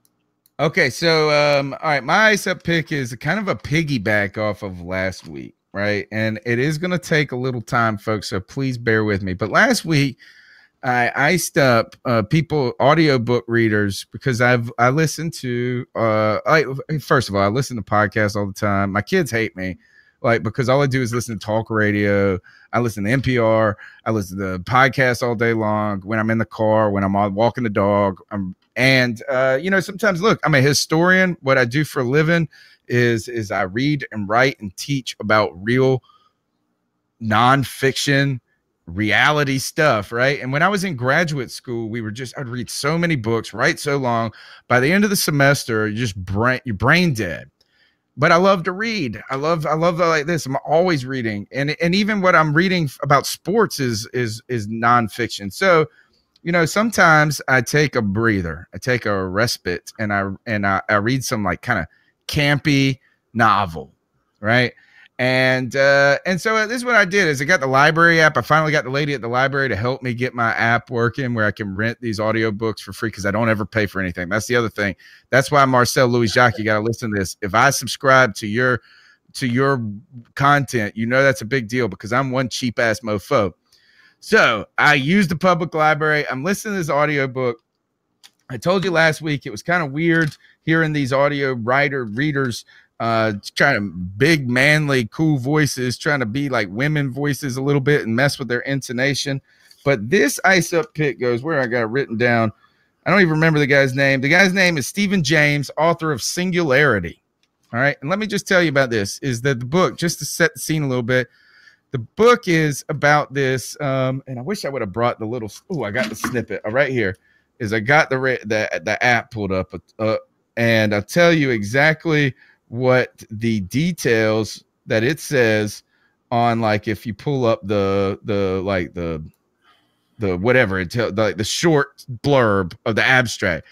Okay, so all right, my ice up pick is kind of a piggyback off of last week, right? And it is going to take a little time, folks, so please bear with me. But last week, I iced up audiobook readers, because I listen to first of all, I listen to podcasts all the time. My kids hate me, because all I do is listen to talk radio. I listen to NPR. I listen to podcasts all day long when I'm in the car, when I'm walking the dog. Sometimes, look, I'm a historian. What I do for a living is I read and write and teach about real nonfiction reality stuff, right? And when I was in graduate school, I'd read so many books, write so long. By the end of the semester, you're brain dead. But I love to read. I love like this. I'm always reading, and even what I'm reading about sports is nonfiction. So, sometimes I take a breather, I take a respite, and I read some like kind of campy novel, right? And so this is what I did is I got the library app. I finally got the lady at the library to help me get my app working where I can rent these audiobooks for free, because I don't ever pay for anything. That's the other thing. That's why Marcel Louis-Jacques, you got to listen to this. If I subscribe to your content, that's a big deal, because I'm one cheap ass mofo. So I use the public library. I'm listening to this audiobook. I told you last week it was kind of weird hearing these audio readers trying to big, manly, cool voices, trying to be like women voices a little bit and mess with their intonation. But this ice up pick goes where I got it written down. I don't even remember the guy's name. The guy's name is Stephen James, author of Singularity. All right. And let me just tell you about this, is that the book, just to set the scene a little bit, the book is about this. And I wish I would have brought the little, I got the snippet right here, is I got the app pulled up, and I'll tell you exactly what the details that it says on, like, if you pull up the whatever it tells, like the short blurb of the abstract.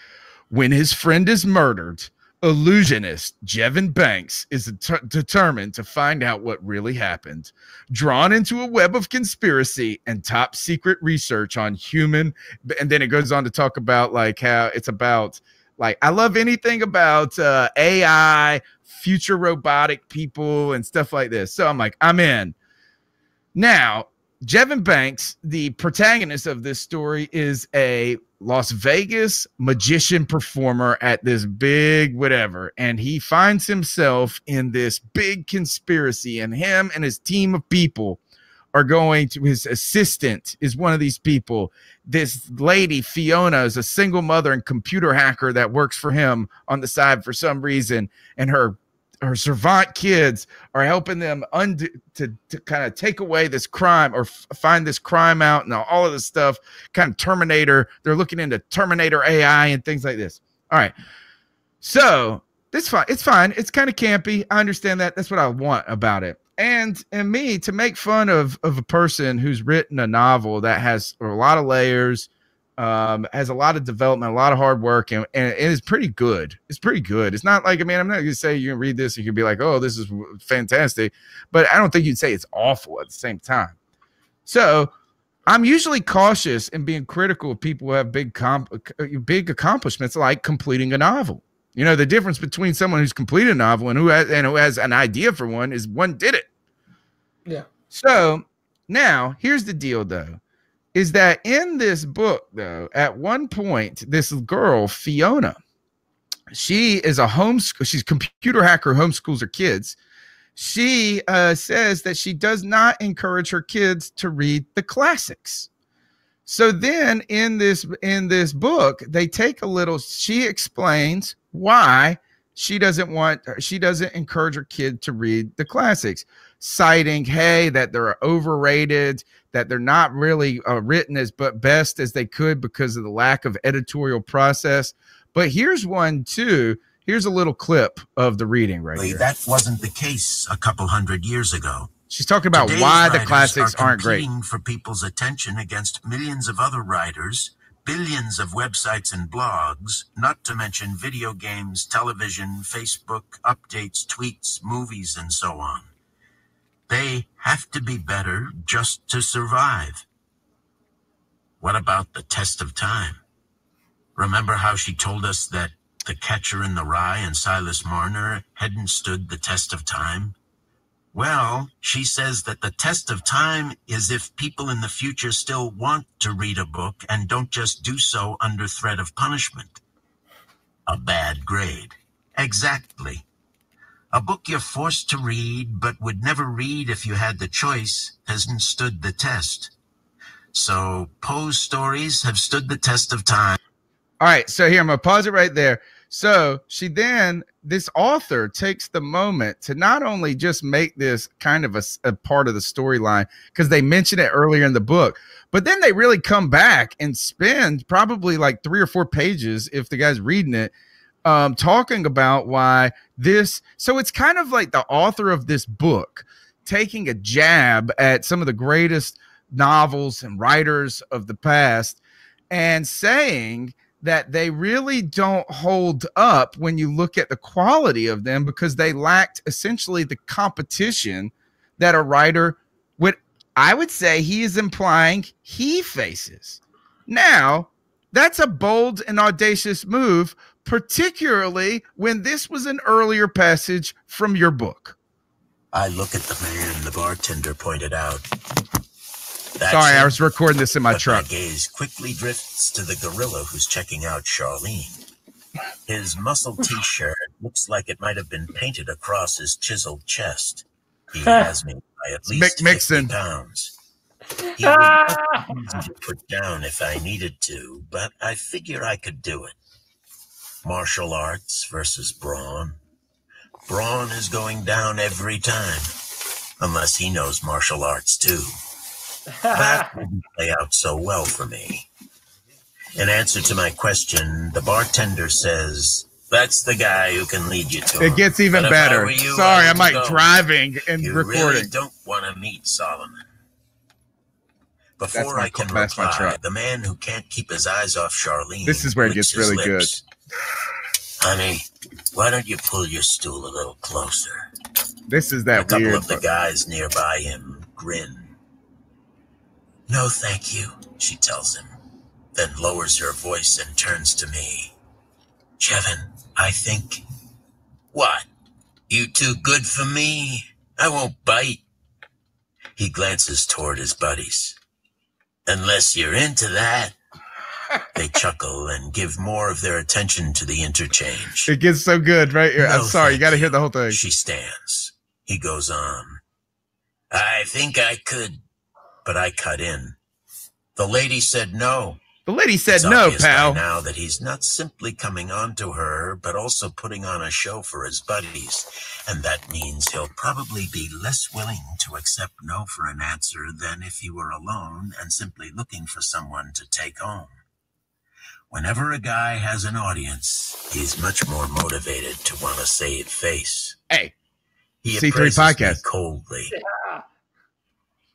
When his friend is murdered, illusionist Jevin Banks is determined to find out what really happened. Drawn into a web of conspiracy and top secret research on human, and then it goes on to talk about like how it's about, like, I love anything about AI, future robotic people and stuff like this. So I'm like, I'm in. Now, Jevin Banks, the protagonist of this story, is a Las Vegas magician performer at this big whatever, and he finds himself in this big conspiracy, and him and his team of people are going to, his assistant is one of these people. This lady, Fiona, is a single mother and computer hacker that works for him on the side for some reason, and her servant kids are helping them to kind of take away this crime or find this crime out and all of this stuff, kind of Terminator. They're looking into Terminator AI and things like this. All right. So it's fine. It's fine. It's kind of campy. I understand that. That's what I want about it. And me to make fun of a person who's written a novel that has a lot of layers, has a lot of development, a lot of hard work, and it is pretty good. It's pretty good. It's not like, I mean, I'm not going to say you can read this and you can be like, oh, this is fantastic, but I don't think you'd say it's awful at the same time. So I'm usually cautious in being critical of people who have big accomplishments, like completing a novel. You know, the difference between someone who's completed a novel and who has an idea for one is one did it. Yeah. So now here's the deal, though. Is that in this book, though, at one point, this girl, Fiona, she is a she's a computer hacker, homeschools her kids. She says that she does not encourage her kids to read the classics. So then in this book, they take a little, she explains why she doesn't encourage her kid to read the classics, citing, hey, that they're overrated, that they're not really written as best as they could because of the lack of editorial process. But here's one too. Here's a little clip of the reading right here. That wasn't the case a couple hundred years ago. She's talking about why the classics aren't great. Competing for people's attention against millions of other writers, billions of websites and blogs, not to mention video games, television, Facebook, updates, tweets, movies, and so on. They have to be better just to survive. What about the test of time? Remember how she told us that The Catcher in the Rye and Silas Marner hadn't stood the test of time? Well, she says that the test of time is if people in the future still want to read a book and don't just do so under threat of punishment. A bad grade. Exactly. A book you're forced to read but would never read if you had the choice hasn't stood the test. So Poe's stories have stood the test of time. All right, so here, I'm going to pause it right there. So this author takes the moment to not only just make this kind of a part of the storyline, because they mention it earlier in the book, but then they really come back and spend probably like 3 or 4 pages, if the guy's reading it, talking about why this. So it's kind of like the author of this book taking a jab at some of the greatest novels and writers of the past and saying that they really don't hold up when you look at the quality of them, because they lacked essentially the competition that a writer would, I would say he is implying he faces. Now, that's a bold and audacious move, particularly when this was an earlier passage from your book. I look at the man the bartender pointed out. Sorry, I was recording this in my truck. My gaze quickly drifts to the gorilla who's checking out Charlene. His muscle t-shirt looks like it might have been painted across his chiseled chest. He has me by at least 50 pounds. He would be easy to put down if I needed to, but I figure I could do it. Martial arts versus brawn. Braun is going down every time. Unless he knows martial arts, too. That wouldn't play out so well for me. In answer to my question, the bartender says, "That's the guy who can lead you to him." It gets even better. Sorry, I'm like driving and recording. You really don't want to meet Solomon. Before I can reply, the man who can't keep his eyes off Charlene. This is where it gets really good. Honey, why don't you pull your stool a little closer? This is that weird. A couple of the guys nearby him grin. "No, thank you," she tells him, then lowers her voice and turns to me. "Jevin, I think..." "What? You too good for me? I won't bite." He glances toward his buddies. "Unless you're into that." They chuckle and give more of their attention to the interchange. It gets so good right here. "No, I'm sorry, you got to hear the whole thing." She stands. He goes on. "I think I could," but I cut in. "The lady said no." The lady said It's no, obvious pal. by now that he's not simply coming on to her, but also putting on a show for his buddies. And that means he'll probably be less willing to accept no for an answer than if he were alone and simply looking for someone to take home. Whenever a guy has an audience, he's much more motivated to want to save face. Hey, he C3 appraises podcast me coldly.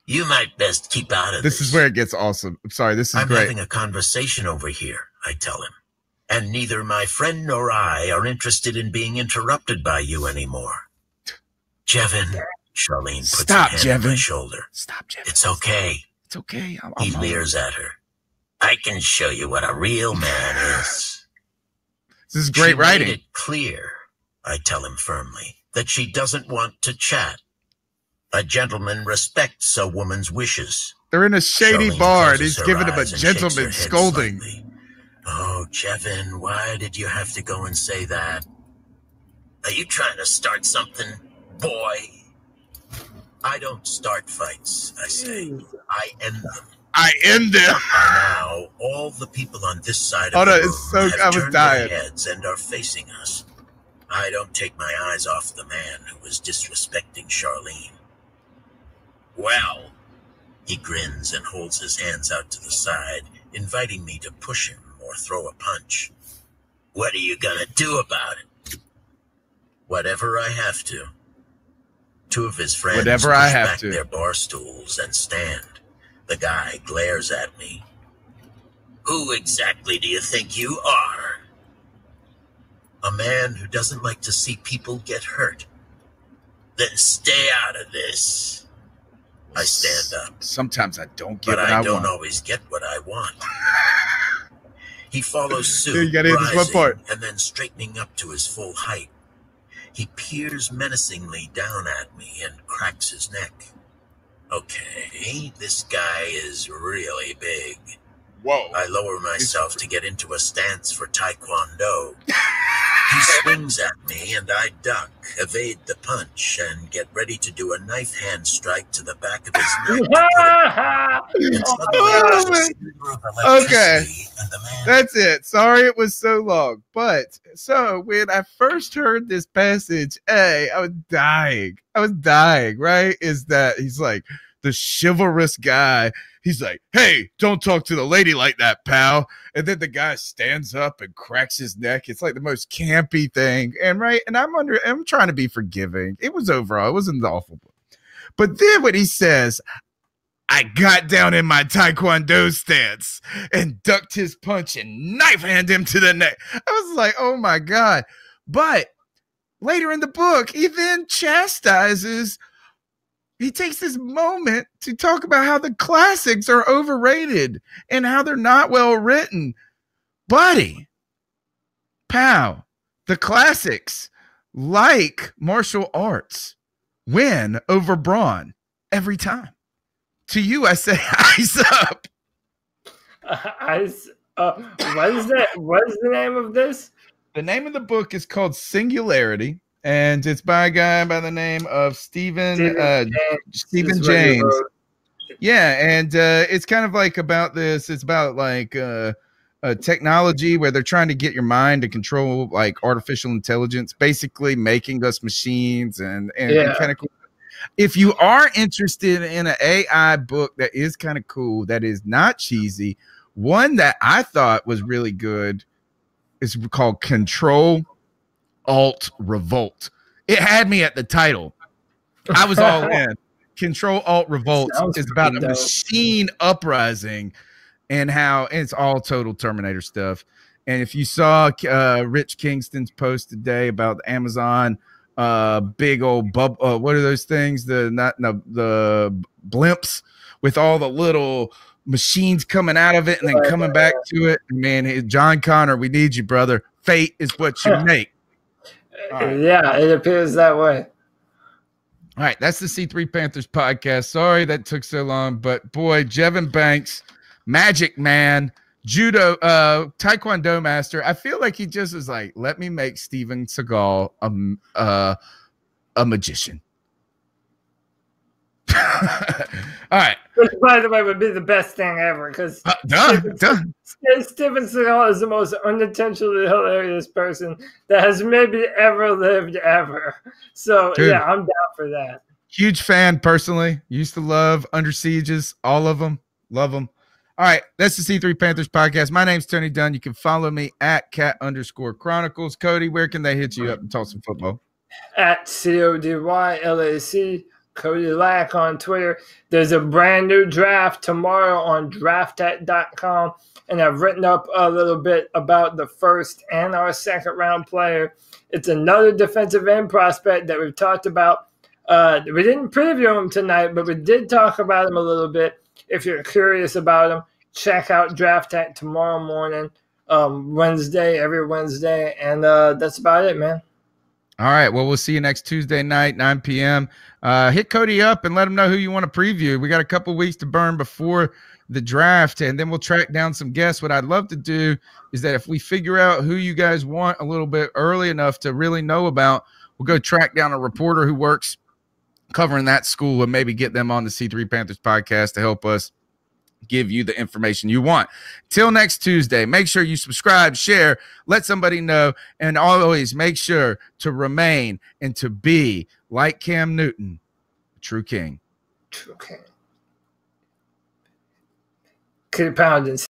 "You might best keep out of this. This is where it gets awesome. I'm sorry, this is I'm great. having a conversation over here," I tell him. "And neither my friend nor I are interested in being interrupted by you anymore." "Jevin," Charlene puts her hand on my shoulder. "Stop, Jevin. "It's okay." It's okay. He leers at her. "I can show you what a real man is." This is great writing. Made it clear, I tell him firmly, that she doesn't want to chat. A gentleman respects a woman's wishes. They're in a shady Charlene bar, and closes he's her giving him a eyes and shakes her gentleman head scolding. slightly. "Oh, Jevin, why did you have to go and say that? Are you trying to start something, boy?" "I don't start fights," I say. "I end them." I end them. By now, all the people on this side Oh, of no, the room it's so- have I was turned dying. their heads and are facing us. I don't take my eyes off the man who was disrespecting Charlene. "Well," he grins and holds his hands out to the side, inviting me to push him or throw a punch. "What are you gonna do about it?" "Whatever I have to." Two of his friends Whatever push I have back to. their bar stools and stand. The guy glares at me. "Who exactly do you think you are?" "A man who doesn't like to see people get hurt." "Then stay out of this." I stand up. Sometimes I don't get But what I I don't want. always get what I want. He follows suit, You gotta hit this one rising part. and then straightening up to his full height. He peers menacingly down at me and cracks his neck. Okay, this guy is really big. Whoa. I lower myself to get into a stance for Taekwondo. He swings at me and I duck, evade the punch, and get ready to do a knife hand strike to the back of his neck. And suddenly there's a sliver of electricity, and the man... That's it. Sorry it was so long. But so when I first heard this passage, I was dying. Right? Is that he's like the chivalrous guy. He's like, "Hey, don't talk to the lady like that, pal." And then the guy stands up and cracks his neck. It's like the most campy thing. And I'm trying to be forgiving. It wasn't awful. But then when he says, "I got down in my Taekwondo stance and ducked his punch and knife handed him to the neck," I was like, oh my God. But later in the book, he then chastises. He takes this moment to talk about how the classics are overrated and how they're not well written. Buddy, pal, the classics, like martial arts, win over brawn every time. To you, I say, eyes up. What is the name of this? The name of the book is called Singularity, and it's by a guy by the name of Stephen James. Yeah, and it's kind of like about this. It's about like technology where they're trying to get your mind to control like artificial intelligence, basically making us machines and kind of cool. If you are interested in an AI book that is kind of cool, that is not cheesy, one that I thought was really good is called Control Alt Revolt. It had me at the title. I was all in. Control Alt Revolt is about a machine uprising and how it's all total Terminator stuff. And if you saw Rich Kingston's post today about the Amazon big old what are those things? The blimps with all the little machines coming out of it and then coming back to it. Man, John Connor, we need you, brother. Fate is what you make. Right. Yeah, it appears that way. All right, that's the C3 Panthers podcast. Sorry that took so long, but boy, Jevin Banks, Magic Man, Judo, Taekwondo master. I feel like he just was like, let me make Steven Seagal a magician. All right. Which, by the way, would be the best thing ever because done. Steven Seagal is the most unintentionally hilarious person that has maybe ever lived ever. So, dude, yeah, I'm down for that. Huge fan personally. Used to love Under Sieges, all of them. Love them. All right, that's the C3 Panthers podcast. My name's Tony Dunn. You can follow me at cat_chronicles. Cody, where can they hit you up and talk some football? At CODYLAC. Cody Lack on Twitter. There's a brand new draft tomorrow on draftat.com, and I've written up a little bit about the first and our second round player. It's another defensive end prospect that we've talked about. We didn't preview him tonight, but we did talk about him a little bit. If you're curious about him, check out DraftTat tomorrow morning, every Wednesday, and that's about it, man. All right. Well, we'll see you next Tuesday night, 9 p.m. Hit Cody up and let him know who you want to preview. We got a couple weeks to burn before the draft, and then we'll track down some guests. What I'd love to do is that if we figure out who you guys want a little bit early enough to really know about, we'll go track down a reporter who works covering that school and maybe get them on the C3 Panthers podcast to help us give you the information you want. Till next Tuesday, make sure you subscribe, share, let somebody know, and always make sure to remain and to be, like Cam Newton, a true king. True king. Keep pounding.